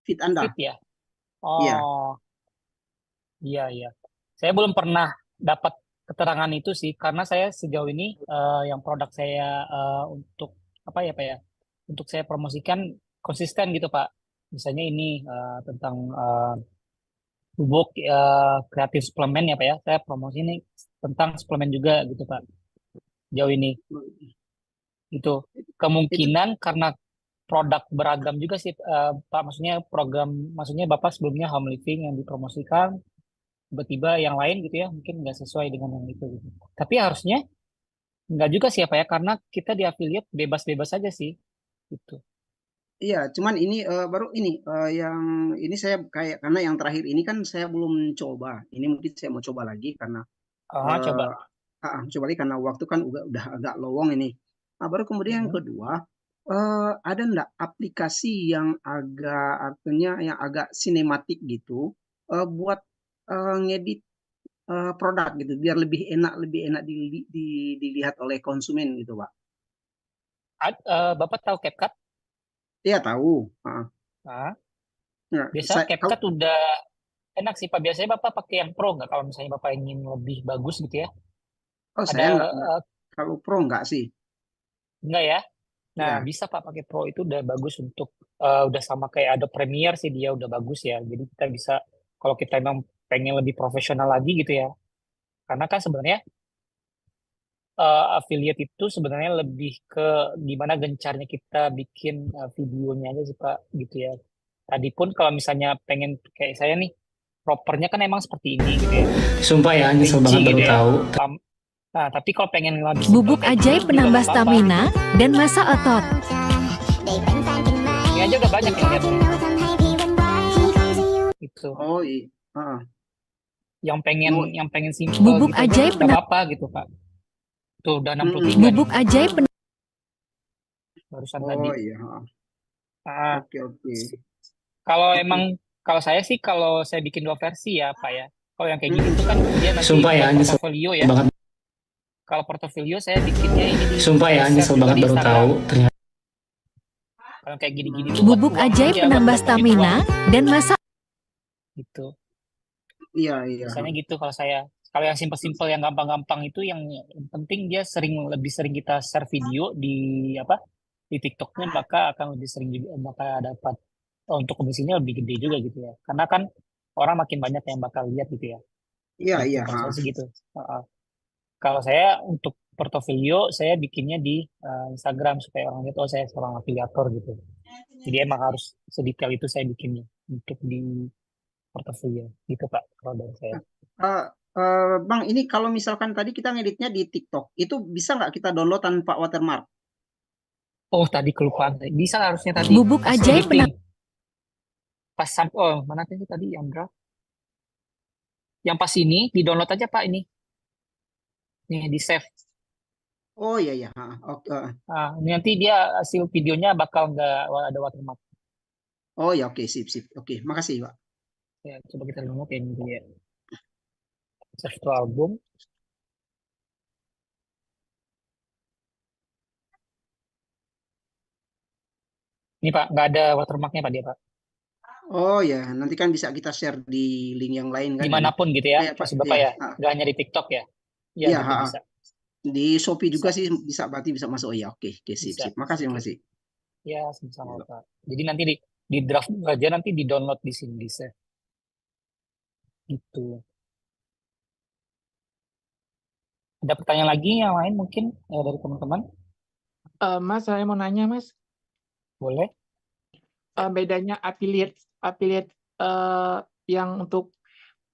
feed Anda. Feed ya? Iya. Oh, iya iya. Saya belum pernah dapat keterangan itu sih, karena saya sejauh ini yang produk saya untuk apa ya Pak ya? Untuk saya promosikan konsisten gitu Pak. Misalnya ini tentang bubuk kreatif suplemen ya Pak ya. Saya promosi ini tentang suplemen juga gitu Pak. Jauh ini itu kemungkinan karena produk beragam juga sih Pak. Maksudnya Bapak sebelumnya home living yang dipromosikan, tiba-tiba yang lain gitu ya mungkin nggak sesuai dengan yang itu gitu. Tapi harusnya nggak juga sih ya Pak ya, karena kita di affiliate bebas-bebas aja sih gitu. Iya, cuman ini baru ini yang ini saya kayak karena yang terakhir ini kan saya belum coba. Ini mungkin saya mau coba lagi karena Coba. coba lagi karena waktu kan udah agak lowong ini. Nah, baru kemudian yang kedua, ada nggak aplikasi yang artinya yang agak sinematik gitu buat ngedit produk gitu biar lebih enak dilihat oleh konsumen gitu, Pak. Bapak tahu CapCut? Iya tahu. Nah, Nah, biasa CapCut udah enak sih Pak. Biasanya Bapak pakai yang Pro nggak kalau misalnya Bapak ingin lebih bagus gitu ya? saya nggak, kalau Pro nggak sih. Enggak ya? Nah, Ya. bisa Pak pakai Pro itu udah bagus untuk udah sama kayak Adobe Premiere sih, dia udah bagus ya. Jadi kita bisa kalau kita memang pengen lebih profesional lagi gitu ya. Karena kan sebenarnya affiliate itu sebenarnya lebih ke gimana gencarnya kita bikin videonya aja sih Pak gitu ya. Tadi pun kalau misalnya pengen kayak saya nih, propernya kan emang seperti ini gitu ya. Sumpah ya, nyesel banget baru tahu. Nah, tapi kalau pengen lebih Bubuk ajaib penambah stamina dan masa otot. ini aja udah banyak yang lihat. Itu. Oh iya. Yang pengen simple Bubuk gitu ajaib nggak apa-apa gitu Pak. Tuh udah 63 Bubuk nih. ajaib Barusan tadi. Oh iya. Oke. Kalau saya sih kalau saya bikin 2 versi ya Pak ya. Kalau yang kayak gini tuh kan dia nanti Sumpah ya, nyesel portofolio ya. banget. Kalau portofolio saya bikinnya ini di Sumpah ya, nyesel banget baru tahu. Ternyata kalau kayak gini-gini tuh Bubuk ajaib penambah stamina dan masa gitu. Iya. Misalnya gitu kalau saya. Kalau yang simple-simple yang gampang-gampang itu yang penting dia lebih sering kita share video di TikToknya, maka akan lebih sering juga maka dapat untuk komisinya lebih gede juga gitu ya. Karena kan orang makin banyak yang bakal lihat gitu ya. Iya. Kalau saya segitu. Kalau saya untuk portofolio saya bikinnya di Instagram supaya orang lihat saya seorang afiliator gitu. Jadi emang harus sedetail itu saya bikinnya untuk di portofolio gitu Pak kalau dari saya. Bang, ini kalau misalkan tadi kita ngeditnya di TikTok, itu bisa nggak kita download tanpa watermark? Oh, tadi kelupaan. Bisa harusnya tadi. Bubuk ajaib pas mana sih tadi yang draft? Yang pas ini di download aja Pak ini. Nih di save. Oh iya. Nanti dia hasil videonya bakal nggak ada watermark. Oh ya, oke, sip, sip. Oke, makasih, Pak. Ya, coba kita download yang gitu ya. Search to album. Ini Pak, nggak ada watermarknya Pak dia Pak. Oh ya, nanti kan bisa kita share di link yang lain kan ini. Dimanapun gitu ya, Pak, maksud Bapak ya. ya. Nggak hanya di TikTok ya. Iya Iya, gitu bisa. Di Shopee juga sih bisa, berarti bisa masuk. Oh ya, oke, oke, sip, Bisa. sip. Makasih, Oke. makasih. Ya, sama-sama Pak. Jadi nanti di draft dulu aja, nanti di download di sini bisa. Gitu. Ada pertanyaan lagi yang lain mungkin dari teman-teman? Mas, saya mau nanya, Mas. Boleh. Bedanya affiliate yang untuk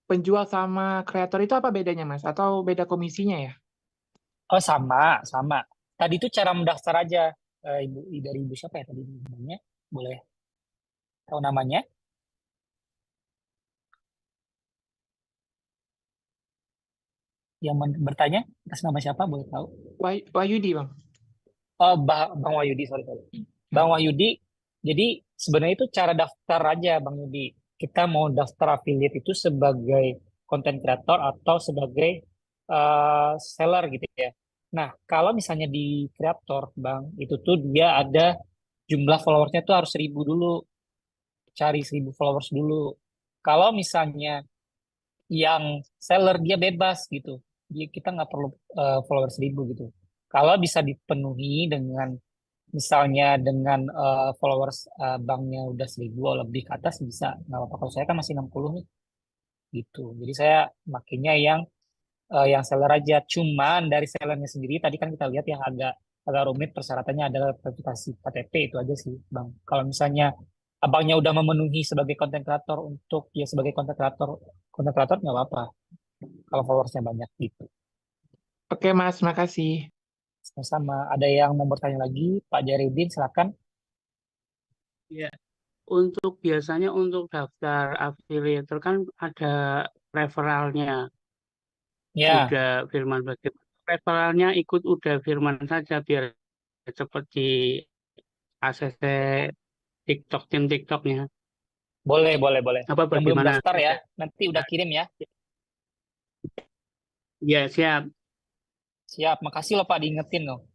penjual sama kreator itu apa bedanya, Mas? Atau beda komisinya ya? Oh, sama. Tadi itu cara mendaftar aja. Dari Ibu siapa ya tadi namanya? Boleh tahu namanya? Yang bertanya atas nama siapa? Boleh tahu? Wahyudi, Bang. Oh, Bang Wahyudi, sorry. Bang Wahyudi, jadi sebenarnya itu cara daftar aja, Bang Yudi. Kita mau daftar affiliate itu sebagai content creator atau sebagai seller gitu ya. Nah, kalau misalnya di kreator, Bang, itu tuh dia ada jumlah followersnya tuh harus 1000 dulu. Cari 1000 followers dulu. Kalau misalnya yang seller dia bebas gitu. Kita nggak perlu followers 1000 gitu. Kalau bisa dipenuhi dengan misalnya dengan followers banknya udah 1000 lebih ke atas bisa nggak apa-apa. Kalau saya kan masih 60 nih gitu. Jadi saya makanya yang seller aja. Cuman dari sellernya sendiri tadi kan kita lihat yang agak rumit persyaratannya adalah verifikasi KTP itu aja sih Bang. Kalau misalnya abangnya udah memenuhi sebagai konten kreator untuk ya sebagai konten kreator nggak apa-apa kalau followersnya banyak gitu. Oke Mas, makasih. Sama-sama. Ada yang mau bertanya lagi? Pak Jaridin, silakan. Ya, biasanya untuk daftar afiliator kan ada referralnya. Ya. Udah Firman bagaimana? Referralnya ikut udah Firman saja biar cepat di ACC TikTok, tim TikToknya. Boleh. Apa Yang belum bagaimana? daftar ya, nanti udah kirim ya. Ya, siap. Siap, makasih loh Pak diingetin loh.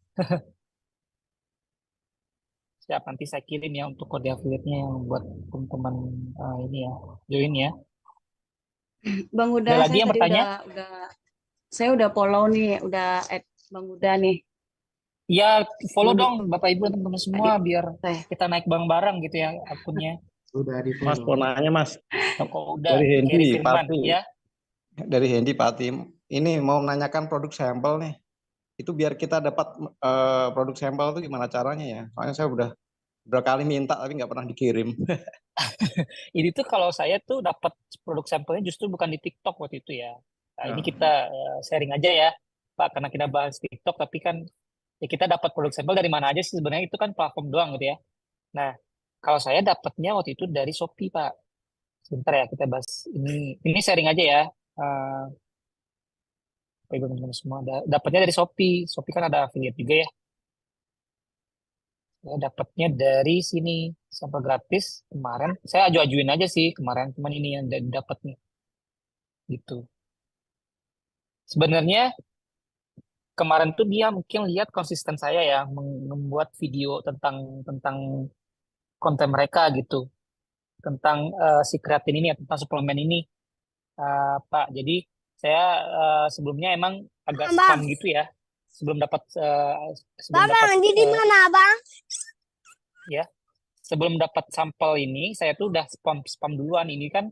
Siap, nanti saya kirim ya untuk kode affiliate-nya yang buat teman-teman ini ya, join ya. Bang Uda, Ada lagi saya yang tadi bertanya? saya udah follow nih, udah add Bang Uda nih. Ya, follow Mau dong Bapak Ibu teman-teman semua biar kita naik bareng-bareng gitu ya akunnya. Udah di Mas, mau nanya Mas. Toko Uda, Dari Hendy, Kerry Firman, Pati. ya. Dari Hendy, Pati. Ini mau menanyakan produk sampel nih. Itu biar kita dapat produk sampel itu gimana caranya ya? Soalnya saya udah berkali minta tapi nggak pernah dikirim. Ini tuh kalau saya tuh dapat produk sampelnya justru bukan di TikTok waktu itu ya. Nah, ini kita sharing aja ya, Pak, karena kita bahas TikTok, tapi kan ya kita dapat produk sampel dari mana aja sih sebenarnya itu kan platform doang gitu ya. Nah, kalau saya dapatnya waktu itu dari Shopee, Pak. Sebentar ya kita bahas ini sharing aja ya. Ibu teman-teman semua dapatnya dari Shopee. Shopee kan ada affiliate juga ya. Saya dapatnya dari sini sampel gratis kemarin. Saya ajuin aja sih kemarin, cuman ini yang dapatnya gitu. Sebenarnya kemarin tuh dia mungkin lihat konsisten saya ya membuat video tentang konten mereka gitu, tentang si kreatin ini, tentang suplemen ini, Pak. Jadi saya sebelumnya emang agak spam gitu ya, sebelum dapat di mana, Bang? Ya, sebelum dapat sampel ini saya tuh udah spam duluan. Ini kan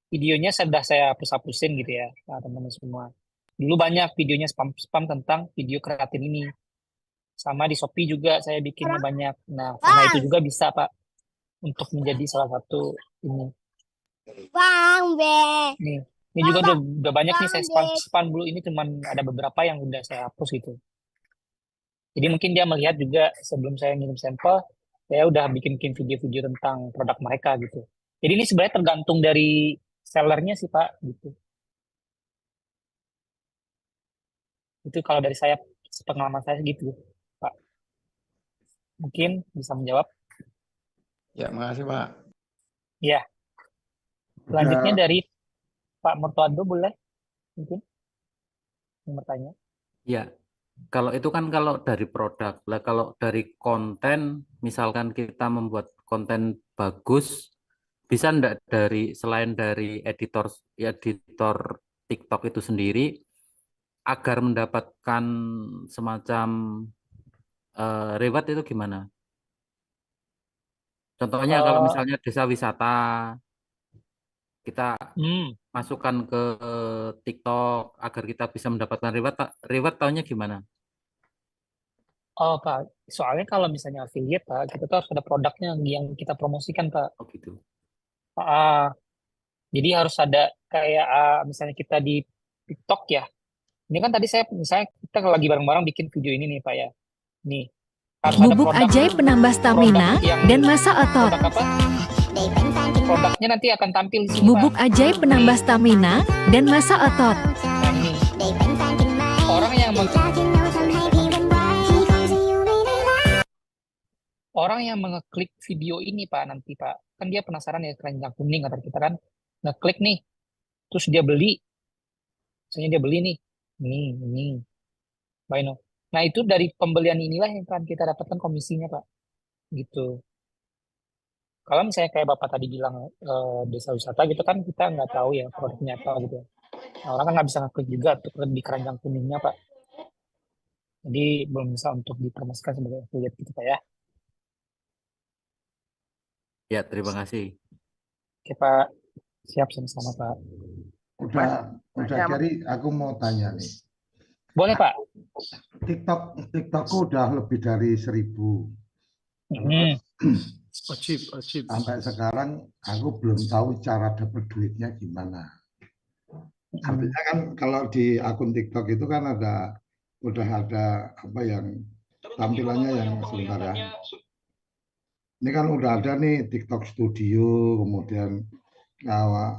videonya sudah saya hapus-hapusin gitu ya, teman-teman semua. Dulu banyak videonya spam tentang video kreatin ini. Sama di Shopee juga saya bikinnya banyak. Nah, karena itu juga bisa Pak untuk menjadi salah satu ini. Bang, Nih, ini juga udah banyak nih saya spam dulu. Ini cuman ada beberapa yang udah saya hapus gitu. Jadi mungkin dia melihat juga sebelum saya ngirim sampel, saya udah bikin video-video tentang produk mereka gitu. Jadi ini sebenarnya tergantung dari sellernya sih Pak gitu. Itu kalau dari saya, pengalaman saya gitu Pak. Mungkin bisa menjawab. Ya, makasih Pak. Ya, selanjutnya Udah dari Pak Murtado boleh mungkin yang bertanya. Ya, kalau itu kan kalau dari produk. Lah kalau dari konten, misalkan kita membuat konten bagus, bisa enggak dari selain dari editor TikTok itu sendiri agar mendapatkan semacam reward itu gimana? Contohnya kalau Eh, misalnya desa wisata, kita hmm, masukkan ke TikTok agar kita bisa mendapatkan reward. Reward taunya gimana? oh Pak, soalnya kalau misalnya affiliate Pak, kita tuh harus ada produknya yang kita promosikan Pak. Oh gitu. Ah, jadi harus ada kayak misalnya kita di TikTok ya. Ini kan tadi saya misalnya kita lagi bareng-bareng bikin video ini nih Pak ya. Nih, harus ada Bubuk produk ajaib penambah stamina yang dan masa otot. produk apa? Produknya nanti akan tampil di sini Pak. Bubuk ajaib penambah stamina dan masa otot. Nah, ini orang yang orang yang mengeklik video ini Pak nanti Pak, kan dia penasaran ya keranjang kuning atau kita kan ngeklik nih, terus dia beli, misalnya dia beli nih, ini, buy now. Nah itu dari pembelian inilah yang akan kita dapatkan komisinya Pak, gitu. Kalau misalnya kayak Bapak tadi bilang desa wisata gitu kan kita nggak tahu ya produknya apa gitu ya. Nah, orang kan nggak bisa ngeklik juga untuk di keranjang kuningnya Pak. Jadi belum bisa untuk dipromosikan sebagai affiliate gitu Pak ya. Ya, terima kasih. Oke Pak, siap sama-sama Pak. udah Gary, aku mau tanya nih. Boleh Pak. TikTokku udah lebih dari 1.000. Wajib. Sampai sekarang aku belum tahu cara dapat duitnya gimana. Artinya kan kalau di akun TikTok itu kan udah ada apa yang tampilannya yang sebentar ya. Ini kan udah ada nih TikTok Studio, kemudian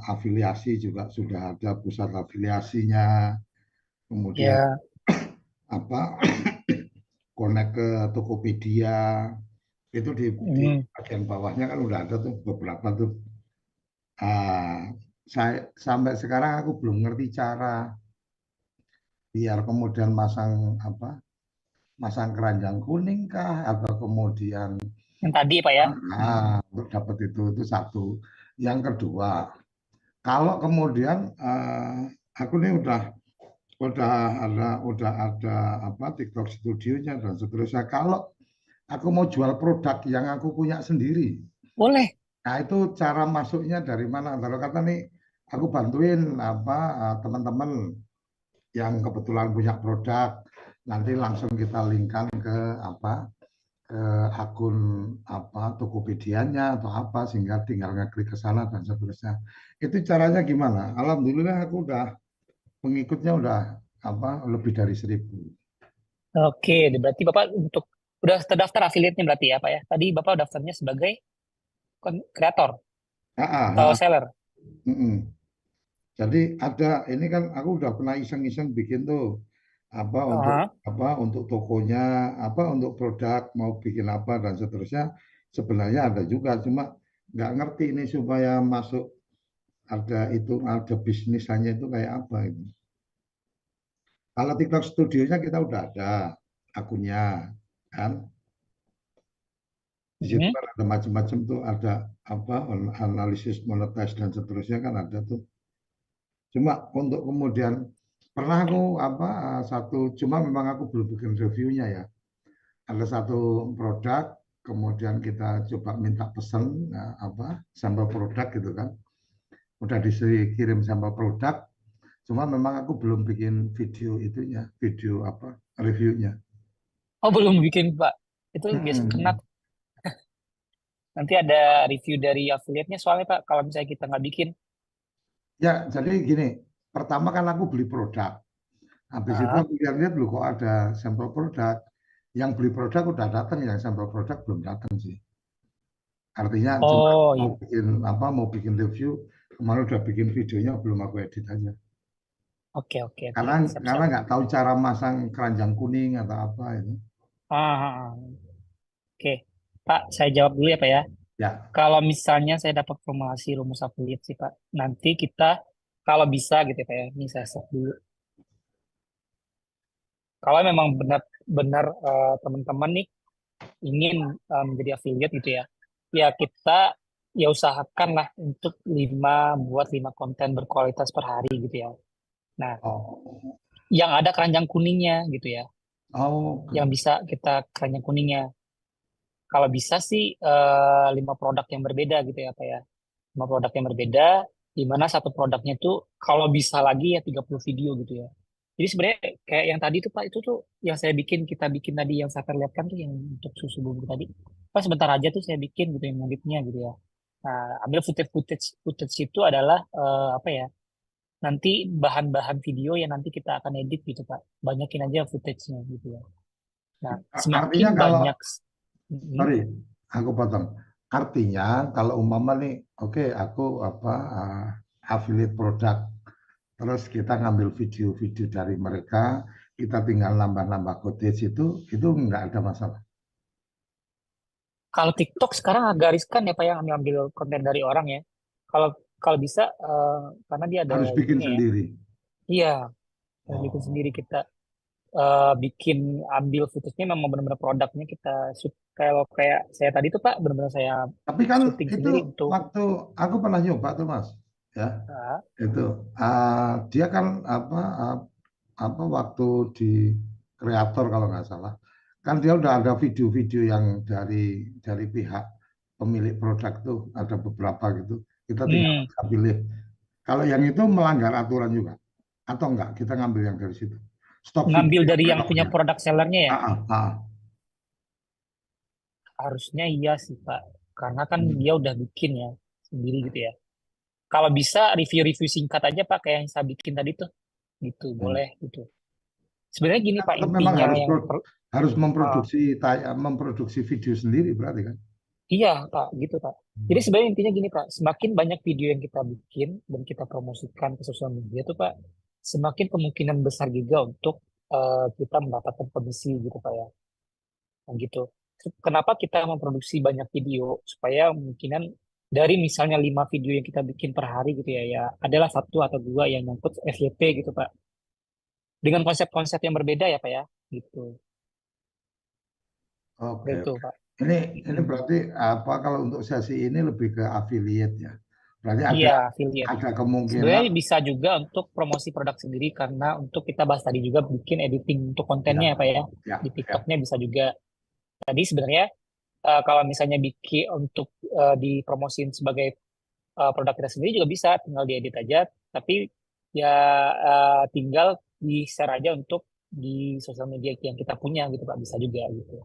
afiliasi juga sudah ada pusat afiliasinya, kemudian apa connect ke Tokopedia, itu di bagian bawahnya kan udah ada tuh beberapa tuh. Saya sampai sekarang aku belum ngerti cara biar kemudian masang keranjang kuning kah atau kemudian yang tadi Pak ya. Untuk dapat itu satu. Yang kedua, kalau kemudian aku nih udah ada apa TikTok studionya dan seterusnya. Kalau aku mau jual produk yang aku punya sendiri, boleh. Nah itu cara masuknya dari mana? Kalau kata nih, aku bantuin teman-teman yang kebetulan punya produk, nanti langsung kita linkkan ke akun Tokopedia-nya atau apa sehingga tinggal ngeklik ke sana dan seterusnya. Itu caranya gimana? Alhamdulillah aku pengikutnya udah lebih dari 1.000. Oke, berarti Bapak udah terdaftar affiliate-nya berarti ya Pak ya. Tadi Bapak daftarnya sebagai kreator atau seller. Jadi ini kan aku udah pernah iseng-iseng bikin tuh untuk tokonya, untuk produk mau bikin apa dan seterusnya. Sebenarnya ada juga, cuma nggak ngerti ini supaya masuk ada bisnisnya itu kayak apa itu. Kalau TikTok Studio-nya kita udah ada akunnya kan. Di situ kan ada macam-macam tuh, ada analisis monetize dan seterusnya kan ada tuh. Cuma untuk kemudian pernah aku cuma memang aku belum bikin reviewnya ya. Ada satu produk, kemudian kita coba minta pesan sampel produk gitu kan. Udah dikirim sampel produk, cuma memang aku belum bikin video reviewnya. Oh belum bikin Pak, itu biasa kena. Nanti ada review dari affiliate-nya soalnya Pak, kalau misalnya kita nggak bikin. Ya, jadi gini, pertama kan aku beli produk. Habis itu aku lihat dulu kok ada sampel produk. Yang beli produk udah datang, yang sampel produk belum datang sih. Artinya mau bikin review, kemarin udah bikin videonya belum aku edit aja. Oke. Karena nggak tahu cara masang keranjang kuning atau apa itu. Oke, Pak, saya jawab dulu ya Pak ya. Ya, Kalau misalnya saya dapat formulasi rumus affiliate sih Pak, nanti kita kalau bisa gitu ya Pak ya, ini saya set dulu. Kalau memang benar-benar teman-teman nih ingin menjadi affiliate gitu ya, ya kita ya usahakan lah untuk buat 5 konten berkualitas per hari gitu ya. Nah, oh, yang ada keranjang kuningnya gitu ya, oh, oke. yang bisa kita keranjang kuningnya. Kalau bisa sih 5 produk yang berbeda gitu ya Pak ya. 5 produk yang berbeda, di mana satu produknya tuh kalau bisa lagi ya 30 video gitu ya. Jadi sebenarnya kayak yang tadi tuh Pak, itu tuh yang kita bikin tadi yang saya perlihatkan tuh yang untuk susu bubuk tadi. Pas sebentar aja tuh saya bikin gitu yang ngeditnya gitu ya. Nah, ambil footage itu adalah apa ya? Nanti bahan-bahan video yang nanti kita akan edit gitu Pak. Banyakin aja footage-nya gitu ya. Nah, Artinya semakin kalau, banyak sorry, aku potong. Artinya kalau umpama nih, oke, aku affiliate produk, terus kita ngambil video-video dari mereka, kita tinggal nambah-nambah footage itu nggak ada masalah. Kalau TikTok sekarang agak riskan ya Pak yang ambil konten dari orang ya. Kalau kalau bisa karena dia ada Harus bikin itunya ya. sendiri. Iya, harus bikin sendiri kita bikin ambil footage-nya memang benar-benar produknya kita kalau kayak saya tadi tuh Pak benar-benar saya Tapi kan syuting itu sendiri untuk waktu aku pernah nyoba tuh Mas, ya itu dia kan waktu di kreator kalau nggak salah, kan dia udah ada video-video yang dari pihak pemilik produk tuh ada beberapa gitu, kita tinggal bisa pilih. Kalau yang itu melanggar aturan juga atau enggak? Kita ngambil yang dari situ. Stok ngambil video dari yang punya produknya. produk sellernya ya. Harusnya iya sih Pak, karena kan dia udah bikin ya sendiri gitu ya. Kalau bisa review-review singkat aja Pak kayak yang saya bikin tadi tuh, gitu boleh gitu. Sebenarnya gini Pak, Memang intinya harus memproduksi video sendiri berarti kan? Iya Pak, gitu Pak. Jadi sebenarnya intinya gini Pak, semakin banyak video yang kita bikin dan kita promosikan ke sosial media tuh Pak, semakin kemungkinan besar juga untuk kita mendapatkan komisi gitu Pak ya. Nah, gitu. Kenapa kita memproduksi banyak video supaya kemungkinan dari misalnya 5 video yang kita bikin per hari gitu ya, ya adalah 1 atau 2 yang nyangkut FYP gitu Pak. Dengan konsep-konsep yang berbeda ya Pak ya, gitu. Oke. Gitu Pak. Ini berarti kalau untuk sesi ini lebih ke affiliate ya. Berarti Iya, affiliate. ada kemungkinan. Sebenarnya bisa juga untuk promosi produk sendiri karena untuk kita bahas tadi juga bikin editing untuk kontennya ya Pak ya. Di TikToknya bisa juga. Tadi sebenarnya kalau misalnya bikin untuk dipromosin sebagai produk kita sendiri juga bisa, tinggal diedit aja. Tapi ya tinggal di-share aja untuk di sosial media yang kita punya gitu Pak, bisa juga gitu.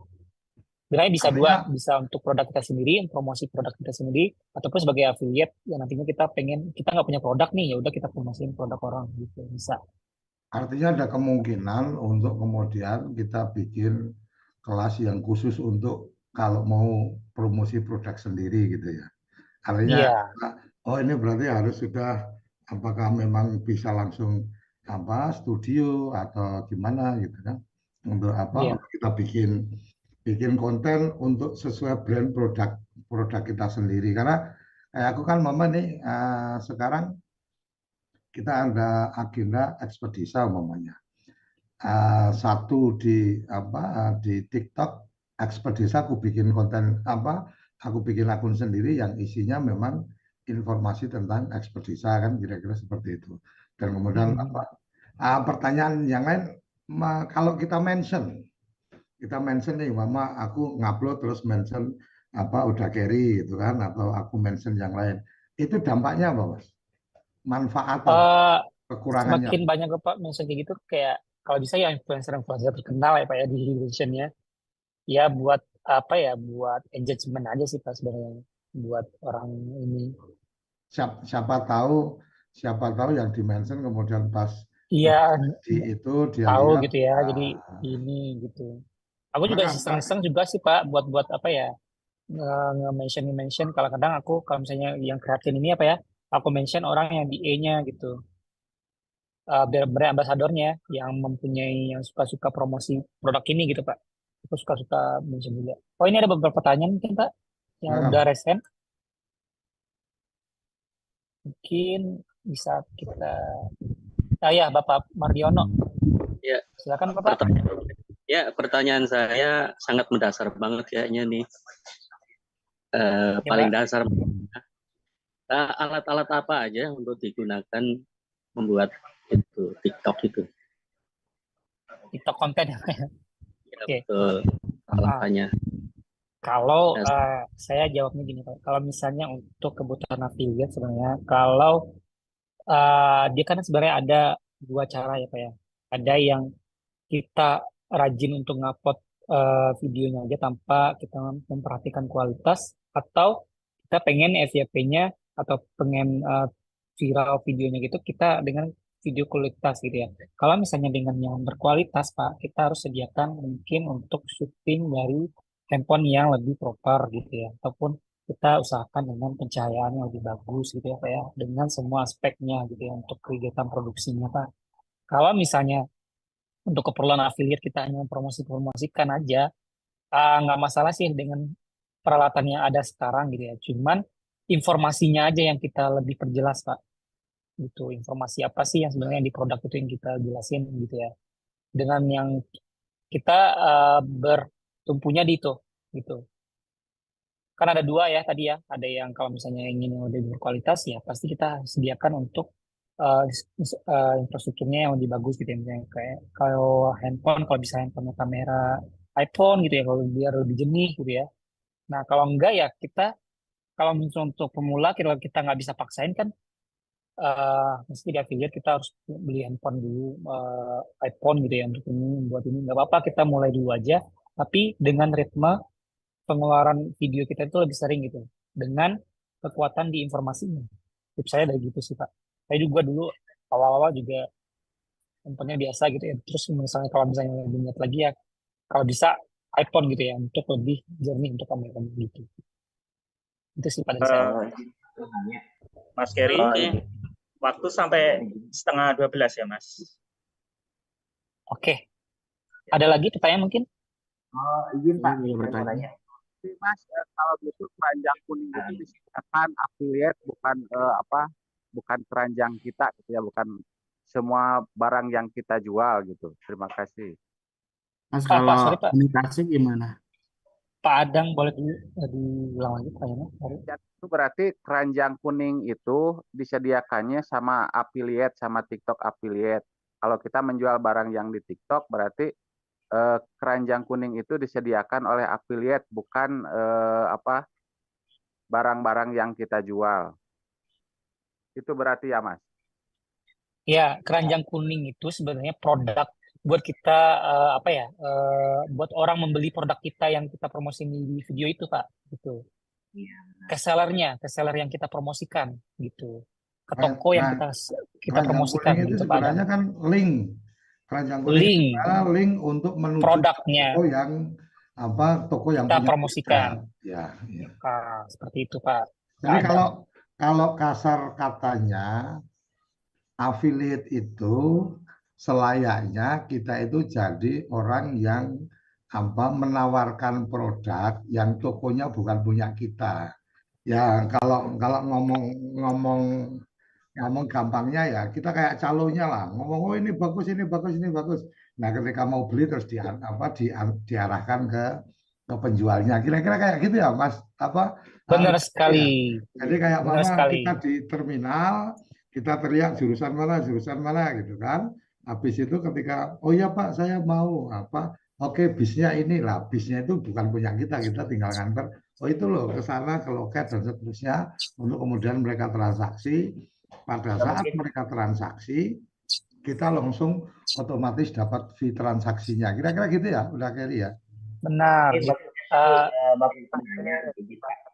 Sebenarnya bisa dua, bisa untuk produk kita sendiri, promosi produk kita sendiri, ataupun sebagai affiliate yang nantinya kita nggak punya produk nih, ya udah kita promosiin produk orang gitu, bisa. Artinya ada kemungkinan untuk kemudian kita bikin kelas yang khusus untuk kalau mau promosi produk sendiri gitu ya. Artinya, oh ini berarti harus sudah apakah memang bisa langsung studio atau gimana gitu kan? Untuk untuk kita bikin konten untuk sesuai brand produk kita sendiri. Karena kayak aku kan mama nih sekarang kita ada agenda ekspedisa umpamanya. Satu di TikTok ekspedisa aku bikin konten aku bikin akun sendiri yang isinya memang informasi tentang ekspedisa kan kira-kira seperti itu. Dan kemudian pertanyaan yang lain kalau kita mention nih mama aku ngupload terus mention udah carry gitu kan atau aku mention yang lain itu dampaknya apa Mas? Manfaat kekurangannya? Semakin banyak Pak mention kayak gitu kayak kalau bisa ya influencer terkenal ya Pak ya di Indonesia ya buat buat engagement aja sih Pak sebenarnya buat orang ini. Siapa tahu yang dimention kemudian pas itu dia tahu lihat, gitu ya jadi ini gitu. Aku juga iseng-iseng juga sih Pak buat nge-mention kadang aku kalau misalnya yang kreatif ini aku mention orang yang di E-nya gitu. Brand ambasadornya yang mempunyai yang suka-suka promosi produk ini gitu Pak. Aku suka-suka mention juga. Oh ini ada beberapa pertanyaan mungkin Pak. yang udah resen. Mungkin bisa kita, ya Bapak Mardiono, Ya, silakan Bapak. pertanyaan saya sangat mendasar banget kayaknya nih. Ya, Paling Pak. dasar. Alat-alat apa aja yang untuk digunakan membuat itu TikTok itu? TikTok konten. Ya, Oke. betul. Alatnya. Kalau saya jawabnya gini Pak, kalau misalnya untuk kebutuhan affiliate sebenarnya, kalau dia kan sebenarnya ada dua cara ya Pak ya. Ada yang kita rajin untuk ngupload videonya aja tanpa kita memperhatikan kualitas, atau kita pengen FYP-nya atau pengen viral videonya gitu kita dengan video kualitas gitu ya. Kalau misalnya dengan yang berkualitas Pak, kita harus sediakan mungkin untuk syuting dari handphone yang lebih proper gitu ya, ataupun kita usahakan dengan pencahayaan yang lebih bagus gitu ya Pak ya, dengan semua aspeknya gitu ya untuk kegiatan produksinya Pak. Kalau misalnya untuk keperluan affiliate kita hanya mempromosi-promosikan aja, nggak masalah sih dengan peralatan yang ada sekarang gitu ya. Cuman informasinya aja yang kita lebih perjelas Pak. Gitu, informasi apa sih yang sebenarnya di produk itu yang kita jelasin gitu ya. Dengan yang kita bertumpunya di itu gitu. Kan ada dua ya tadi ya. Ada yang kalau misalnya ingin yang lebih berkualitas ya pasti kita sediakan untuk infrastrukturnya yang lebih bagus gitu ya. Misalnya kayak kalau handphone, kalau bisa handphone kamera iPhone gitu ya, kalau biar lebih jernih gitu ya. Nah kalau enggak ya kita, kalau misalnya untuk pemula kita nggak bisa paksain kan, mesti di affiliate kita harus beli handphone dulu, iPhone gitu ya untuk ini, buat ini nggak apa-apa, kita mulai dulu aja, tapi dengan ritme pengeluaran video kita itu lebih sering gitu, dengan kekuatan di informasinya. Tips saya dari gitu sih Pak. Saya juga dulu awal-awal juga handphonenya biasa gitu ya, terus misalnya kalau misalnya lebih niat lagi ya, kalau bisa iPhone gitu ya, untuk lebih jernih untuk kamera gitu. Itu sih pada saya. Mas Kerry, waktu sampai 11:30 ya Mas. Oke. Ada lagi pertanyaan mungkin? Izin Pak, saya mau nanya. Mas, kalau gitu keranjang kuning itu disediakan affiliate, bukan keranjang kita gitu ya, bukan semua barang yang kita jual gitu. Terima kasih. Mas, Pak, kalau sorry, Pak. komunikasi gimana? Pak Adang boleh diulang lagi pertanyaannya? Sorry. Itu berarti keranjang kuning itu disediakannya sama affiliate, sama TikTok affiliate. Kalau kita menjual barang yang di TikTok berarti keranjang kuning itu disediakan oleh affiliate, bukan barang-barang yang kita jual. Itu berarti ya Mas? Ya, keranjang kuning itu sebenarnya produk buat kita buat orang membeli produk kita yang kita promosiin di video itu Pak, gitu. Ke seller yang kita promosikan gitu, ke toko yang kita promosikan itu gitu Pak. sebenarnya kan link. Keranjang kuning adalah link untuk menuju produknya toko yang kita punya promosikan. Ya. Seperti itu Pak. Jadi kalau kasar katanya affiliate itu selayaknya kita itu jadi orang yang menawarkan produk yang tokonya bukan punya kita. Ya kalau ngomong gampangnya ya kita kayak calonnya lah, ngomong oh ini bagus ini bagus ini bagus. Nah ketika mau beli terus diarahkan ke penjualnya. Kira-kira kayak gitu ya Mas? Benar sekali. Ya. Jadi kayak kita di terminal kita teriak jurusan mana gitu kan. Habis itu ketika oh ya Pak saya mau oke bisnya inilah, bisnya itu bukan punya kita tinggal nganter. Oh itu loh ke sana ke loket dan seterusnya untuk kemudian mereka transaksi. Pada saat mereka transaksi, kita langsung otomatis dapat fee transaksinya. Kira-kira gitu ya, udah Kelly ya? Benar. Bapak penanya,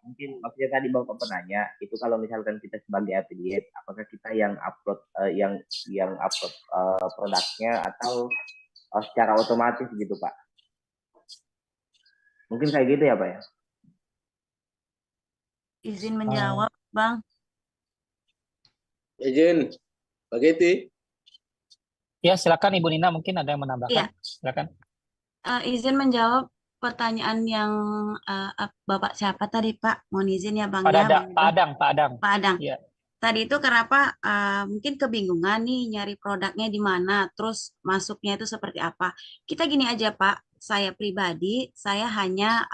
mungkin maksudnya tadi Bapak penanya itu kalau misalkan kita sebagai affiliate, apakah kita yang upload produknya atau secara otomatis gitu Pak? Mungkin kayak gitu ya Pak ya? Izin menjawab Bang. Izin, Pak Geti. Ya silakan Ibu Nina, mungkin ada yang menambahkan. Iya. Silakan. Izin menjawab pertanyaan yang Bapak siapa tadi Pak? Mohon izin ya Bang Pak ya, Dadang, Bang Pak Ibu. Adang, Pak Adang. Pak Adang. Iya. Tadi itu kenapa mungkin kebingungan nih nyari produknya di mana, terus masuknya itu seperti apa. Kita gini aja Pak, saya pribadi, saya hanya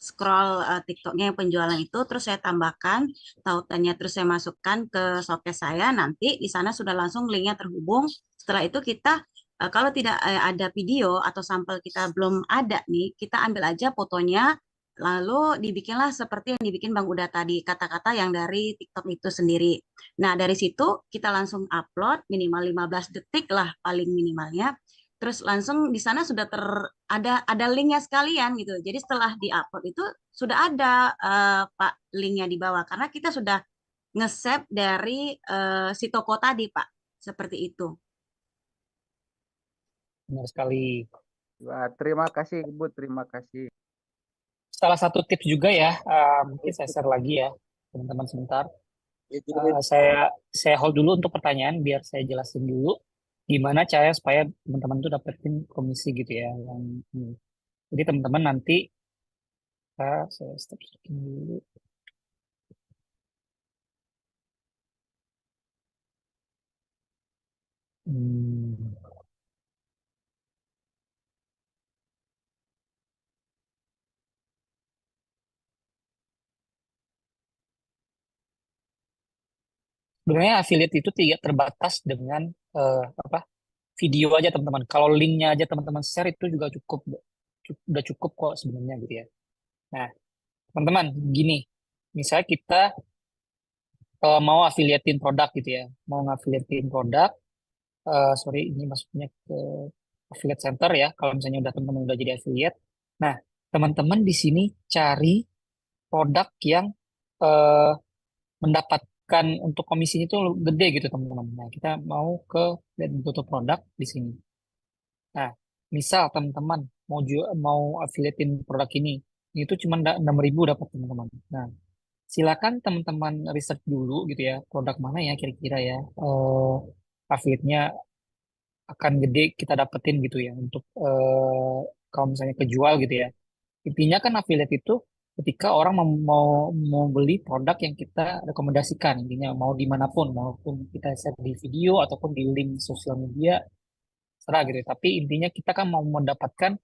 scroll TikToknya yang penjualan itu, terus saya tambahkan tautannya, terus saya masukkan ke showcase saya, nanti di sana sudah langsung linknya terhubung. Setelah itu kita, kalau tidak ada video atau sampel kita belum ada nih, kita ambil aja fotonya, lalu dibikinlah seperti yang dibikin Bang Uda tadi, kata-kata yang dari TikTok itu sendiri. Nah, dari situ kita langsung upload minimal 15 detik lah paling minimalnya. Terus langsung di sana sudah ada linknya sekalian gitu. Jadi setelah di-upload itu sudah ada Pak linknya di bawah karena kita sudah nge-save dari si toko tadi, Pak. Seperti itu. Benar sekali. Wah, terima kasih Ibu, terima kasih. Salah satu tips juga ya, mungkin saya share lagi ya, teman-teman sebentar. Saya hold dulu untuk pertanyaan biar saya jelasin dulu gimana cara supaya teman-teman tuh dapetin komisi gitu ya. Jadi teman-teman nanti saya stop sharing dulu. Sebenarnya affiliate itu tidak terbatas dengan video aja teman-teman. Kalau linknya aja teman-teman share itu juga udah cukup kok sebenarnya gitu ya. Nah, teman-teman gini, misalnya kita mau affiliatein produk gitu ya, mau ngafiliatein produk, sorry ini masuknya ke affiliate center ya. Kalau misalnya teman-teman udah jadi affiliate, nah teman-teman di sini cari produk yang mendapatkan untuk komisinya itu gede gitu teman-teman. Nah, kita mau ke butuh produk di sini. Nah, misal teman-teman mau affiliatein produk ini itu cuma 6.000 dapat teman-teman. Nah, silakan teman-teman research dulu gitu ya, produk mana ya kira-kira ya affiliate-nya akan gede kita dapetin gitu ya untuk kalau misalnya kejual gitu ya. Intinya kan affiliate itu ketika orang mau beli produk yang kita rekomendasikan, intinya mau dimanapun, maupun kita share di video ataupun di link sosial media, serah gitu. Tapi intinya kita kan mau mendapatkan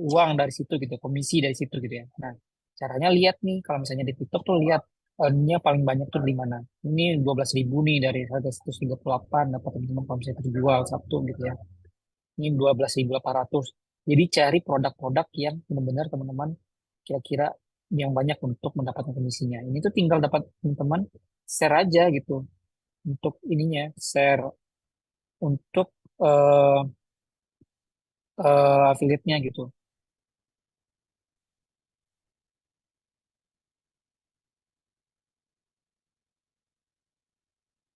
uang dari situ gitu, komisi dari situ gitu ya. Nah, caranya lihat nih, kalau misalnya di TikTok tuh lihat ini paling banyak tuh di mana. Ini 12.000 nih dari harga 138 dapat teman-teman kalau misalnya terjual satu gitu ya. Ini 12.800. Jadi cari produk-produk yang benar-benar teman-teman kira-kira yang banyak untuk mendapatkan komisinya. Ini tuh tinggal dapat teman-teman share aja gitu untuk ininya, share untuk affiliate-nya gitu.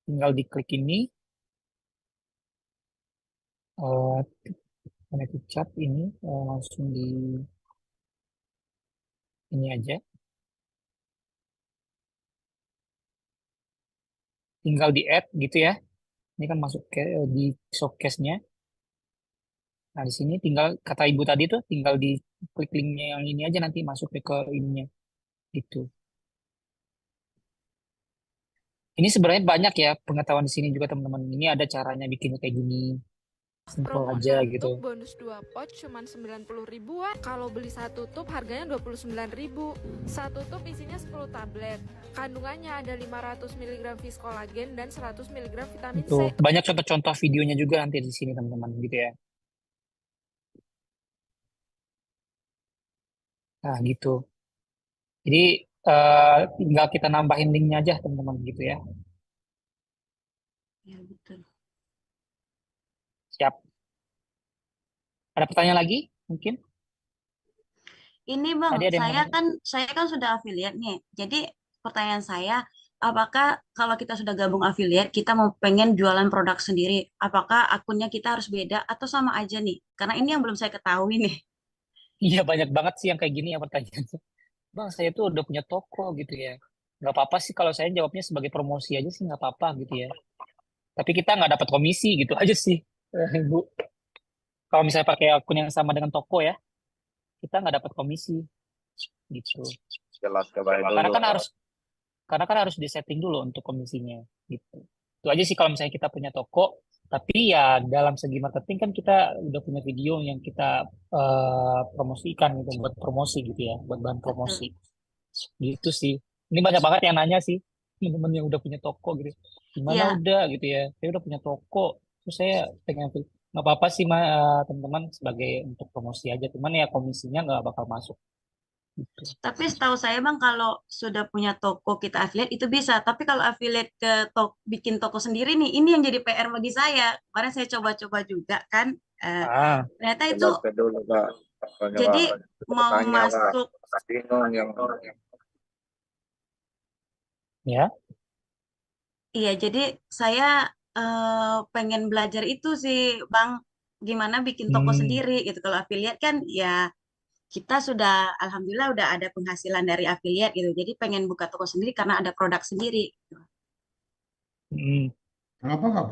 Tinggal diklik ini, connect chat ini langsung di ini aja. Tinggal di add gitu ya. Ini kan masuk di showcase-nya. Nah, di sini tinggal kata ibu tadi tuh tinggal di klik linknya yang ini aja nanti masuk ke ininya gitu. Ini sebenarnya banyak ya pengetahuan di sini juga teman-teman. Ini ada caranya bikinnya kayak gini. Simple Promo aja 6 gitu. tub bonus 2 pouch cuman 90 ribuan. Kalau beli 1 tub harganya 29.000. 1 tub isinya 10 tablet. Kandungannya ada 500 mg viskolagen dan 100 mg vitamin Itu C. banyak contoh-contoh videonya juga nanti di sini teman-teman gitu ya. Nah, gitu. Jadi tinggal kita nambahin linknya aja teman-teman gitu ya. Ya, betul. Siap. Ada pertanyaan lagi mungkin? Ini Bang, Tadi ada yang saya kan sudah affiliate nih. Jadi pertanyaan saya, apakah kalau kita sudah gabung affiliate, kita mau pengen jualan produk sendiri, apakah akunnya kita harus beda atau sama aja nih? Karena ini yang belum saya ketahui nih. Iya banyak banget sih yang kayak gini ya pertanyaannya. Bang, saya tuh udah punya toko gitu ya. Nggak apa-apa sih kalau saya jawabnya sebagai promosi aja sih nggak apa-apa gitu ya. Tapi kita nggak dapat komisi gitu aja sih, Bu. kalau misalnya pakai akun yang sama dengan toko ya, kita nggak dapat komisi gitu. Jelas coba Karena dulu. kan harus disetting dulu untuk komisinya gitu. Itu aja sih kalau misalnya kita punya toko. Tapi ya dalam segi marketing kan kita udah punya video yang kita promosikan gitu, buat promosi gitu ya, buat bahan promosi. Gitu sih. Ini banyak banget yang nanya sih, teman-teman yang udah punya toko gitu. Gimana Iya. udah gitu ya, saya udah punya toko, terus saya pengen nggak apa-apa sih teman-teman, sebagai untuk promosi aja, cuman ya komisinya nggak bakal masuk. Gitu. Tapi setahu saya Bang, kalau sudah punya toko kita affiliate itu bisa. Tapi kalau affiliate ke bikin toko sendiri nih, ini yang jadi PR bagi saya. Kemarin saya coba-coba juga kan. Ternyata itu Coba dulu, Pak. jadi mau Tanya, Pak. masuk. Bingung yang Ya. Iya, jadi saya pengen belajar itu sih Bang, gimana bikin toko sendiri gitu. Kalau affiliate kan ya kita sudah, alhamdulillah udah ada penghasilan dari affiliate gitu. Jadi pengen buka toko sendiri karena ada produk sendiri. Kenapa nggak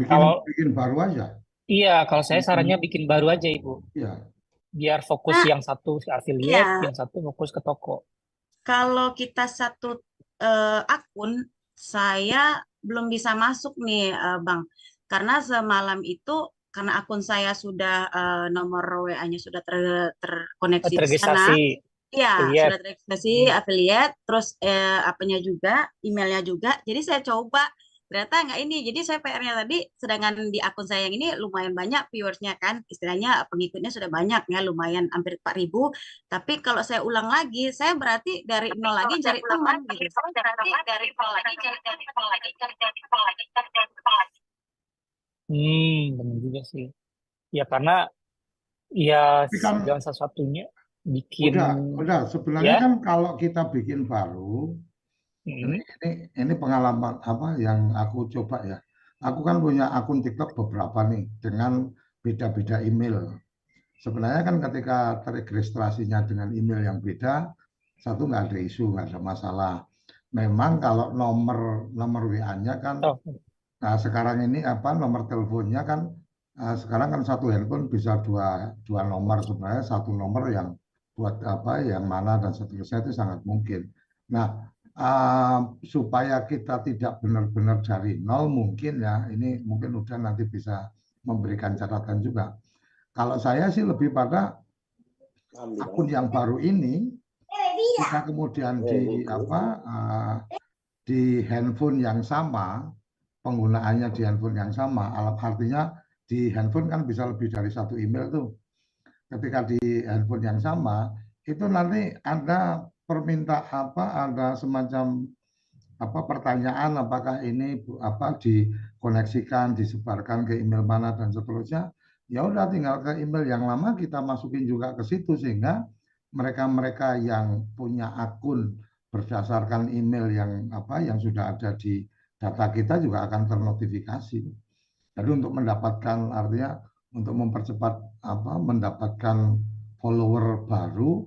bikin baru aja? Iya, kalau saya sarannya bikin baru aja Ibu. Iya. Biar fokus yang satu ke affiliate, yang satu fokus ke toko. Kalau kita satu akun, saya belum bisa masuk nih Bang. Karena semalam itu, karena akun saya sudah nomor WA-nya sudah terkoneksi di sana. Iya, sudah terregistrasi affiliate, terus apanya juga, emailnya juga. Jadi saya coba, ternyata nggak ini. Jadi saya PR-nya tadi, sedangkan di akun saya yang ini lumayan banyak viewersnya kan, istilahnya pengikutnya sudah banyak ya, lumayan hampir 4.000. Tapi kalau saya ulang lagi, saya berarti dari nol lagi cari teman gitu. Benar juga sih. Ya karena ya jalan satu-satunya bikin. Udah. Sebenarnya kan kalau kita bikin baru, ini pengalaman apa yang aku coba ya. Aku kan punya akun TikTok beberapa nih dengan beda-beda email. Sebenarnya kan ketika teregistrasinya dengan email yang beda, satu nggak ada isu, nggak ada masalah. Memang kalau nomor WA-nya kan, nah sekarang ini nomor teleponnya kan, sekarang kan satu handphone bisa dua nomor, sebenarnya satu nomor yang buat yang mana dan seterusnya itu sangat mungkin. Nah, supaya kita tidak benar-benar dari nol mungkin ya, ini mungkin udah nanti bisa memberikan catatan juga. Kalau saya sih lebih pada akun yang baru ini kita kemudian di handphone yang sama, penggunaannya di handphone yang sama, artinya di handphone kan bisa lebih dari satu email tuh. Ketika di handphone yang sama, itu nanti ada ada semacam pertanyaan apakah ini dikoneksikan, disebarkan ke email mana dan seterusnya. Ya udah, tinggal ke email yang lama kita masukin juga ke situ, sehingga mereka-mereka yang punya akun berdasarkan email yang sudah ada di data kita juga akan ternotifikasi. Jadi untuk mendapatkan, artinya untuk mempercepat mendapatkan follower baru,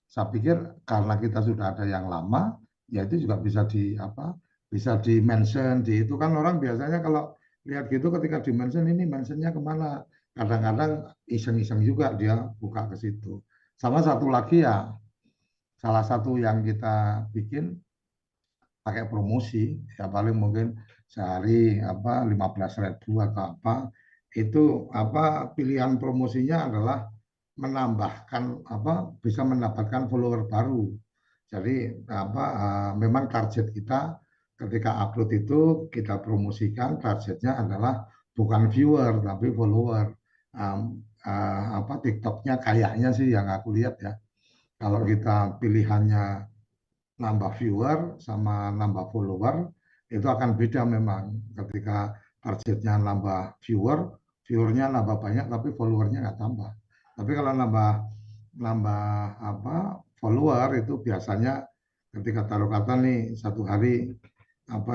saya pikir karena kita sudah ada yang lama, ya itu juga bisa di mention di itu kan. Orang biasanya kalau lihat gitu ketika di mention, ini mentionnya kemana, kadang-kadang iseng-iseng juga dia buka ke situ. Sama satu lagi ya, salah satu yang kita bikin pakai promosi ya, paling mungkin sehari 15.000 atau itu pilihan promosinya adalah menambahkan bisa mendapatkan follower baru. Jadi memang target kita ketika upload itu kita promosikan, targetnya adalah bukan viewer tapi follower. TikToknya kayaknya sih yang aku lihat ya, kalau kita pilihannya nambah viewer sama nambah follower, itu akan beda memang. Ketika targetnya nambah viewernya nambah banyak tapi followernya nggak tambah. Tapi kalau nambah follower itu biasanya ketika taruh kata nih satu hari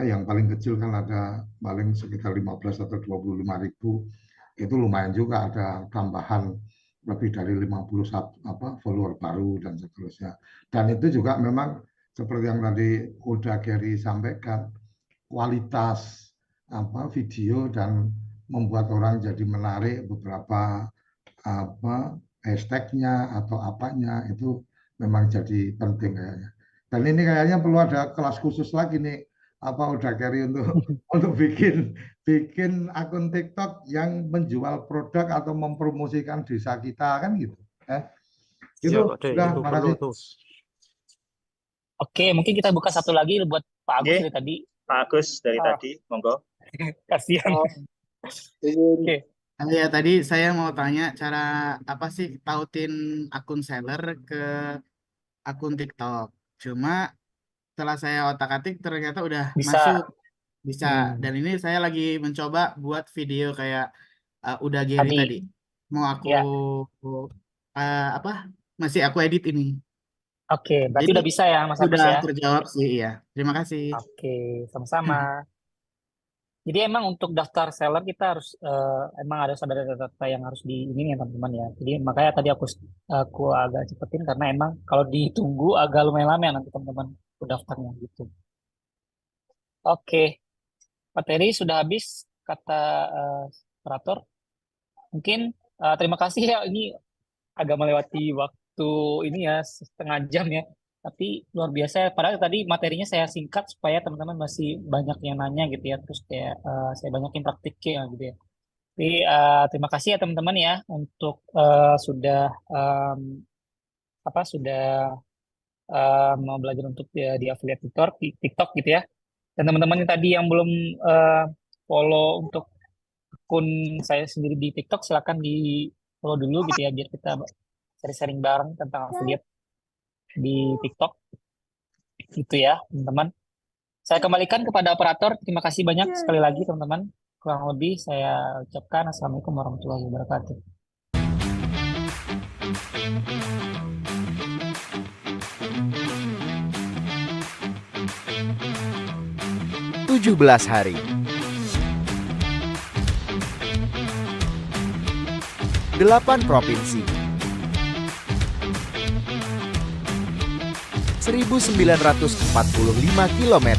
yang paling kecil kan ada paling sekitar 15 atau 25.000, itu lumayan juga, ada tambahan lebih dari 51 follower baru dan seterusnya. Dan itu juga memang seperti yang tadi udah Gary sampaikan, kualitas video dan membuat orang jadi menarik, beberapa hashtagnya atau apanya itu memang jadi penting kayaknya. Dan ini kayaknya perlu ada kelas khusus lagi nih, udah carry untuk bikin akun TikTok yang menjual produk atau mempromosikan desa kita kan gitu. Itu sudah, makasih. Oke, mungkin kita buka satu lagi buat Pak Agus dari tadi. Pak Agus dari tadi, monggo. Kasihan. Oke. Ya, tadi saya mau tanya cara apa sih tautin akun seller ke akun TikTok. Cuma setelah saya otak-atik ternyata udah masuk. Bisa. Dan ini saya lagi mencoba buat video kayak udah Gary tadi. Mau aku masih aku edit ini. Oke, berarti udah bisa ya Mas Agus Sudah ya? terjawab sih, ya. Terima kasih. Oke, sama-sama. Jadi emang untuk daftar seller kita harus emang ada data-data yang harus di ini ya teman-teman ya. Jadi makanya tadi aku agak cepetin karena emang kalau ditunggu agak lumayan lama ya nanti teman-teman daftarnya gitu. Oke, materi sudah habis kata operator. Mungkin terima kasih ya, ini agak melewati waktu ini ya setengah jam ya. Tapi luar biasa, padahal tadi materinya saya singkat supaya teman-teman masih banyak yang nanya gitu ya, terus kayak saya banyakin praktiknya gitu ya. Tapi terima kasih ya teman-teman ya untuk sudah mau belajar untuk di affiliate TikTok gitu ya. Dan teman-teman yang tadi yang belum follow untuk akun saya sendiri di TikTok, silakan di follow dulu gitu ya biar kita sharing-sharing bareng tentang affiliate di TikTok gitu ya teman-teman. Saya kembalikan kepada operator. Terima kasih banyak sekali lagi teman-teman. Kurang lebih saya ucapkan Assalamualaikum warahmatullahi wabarakatuh. 17 hari. 8 provinsi. 1945 km.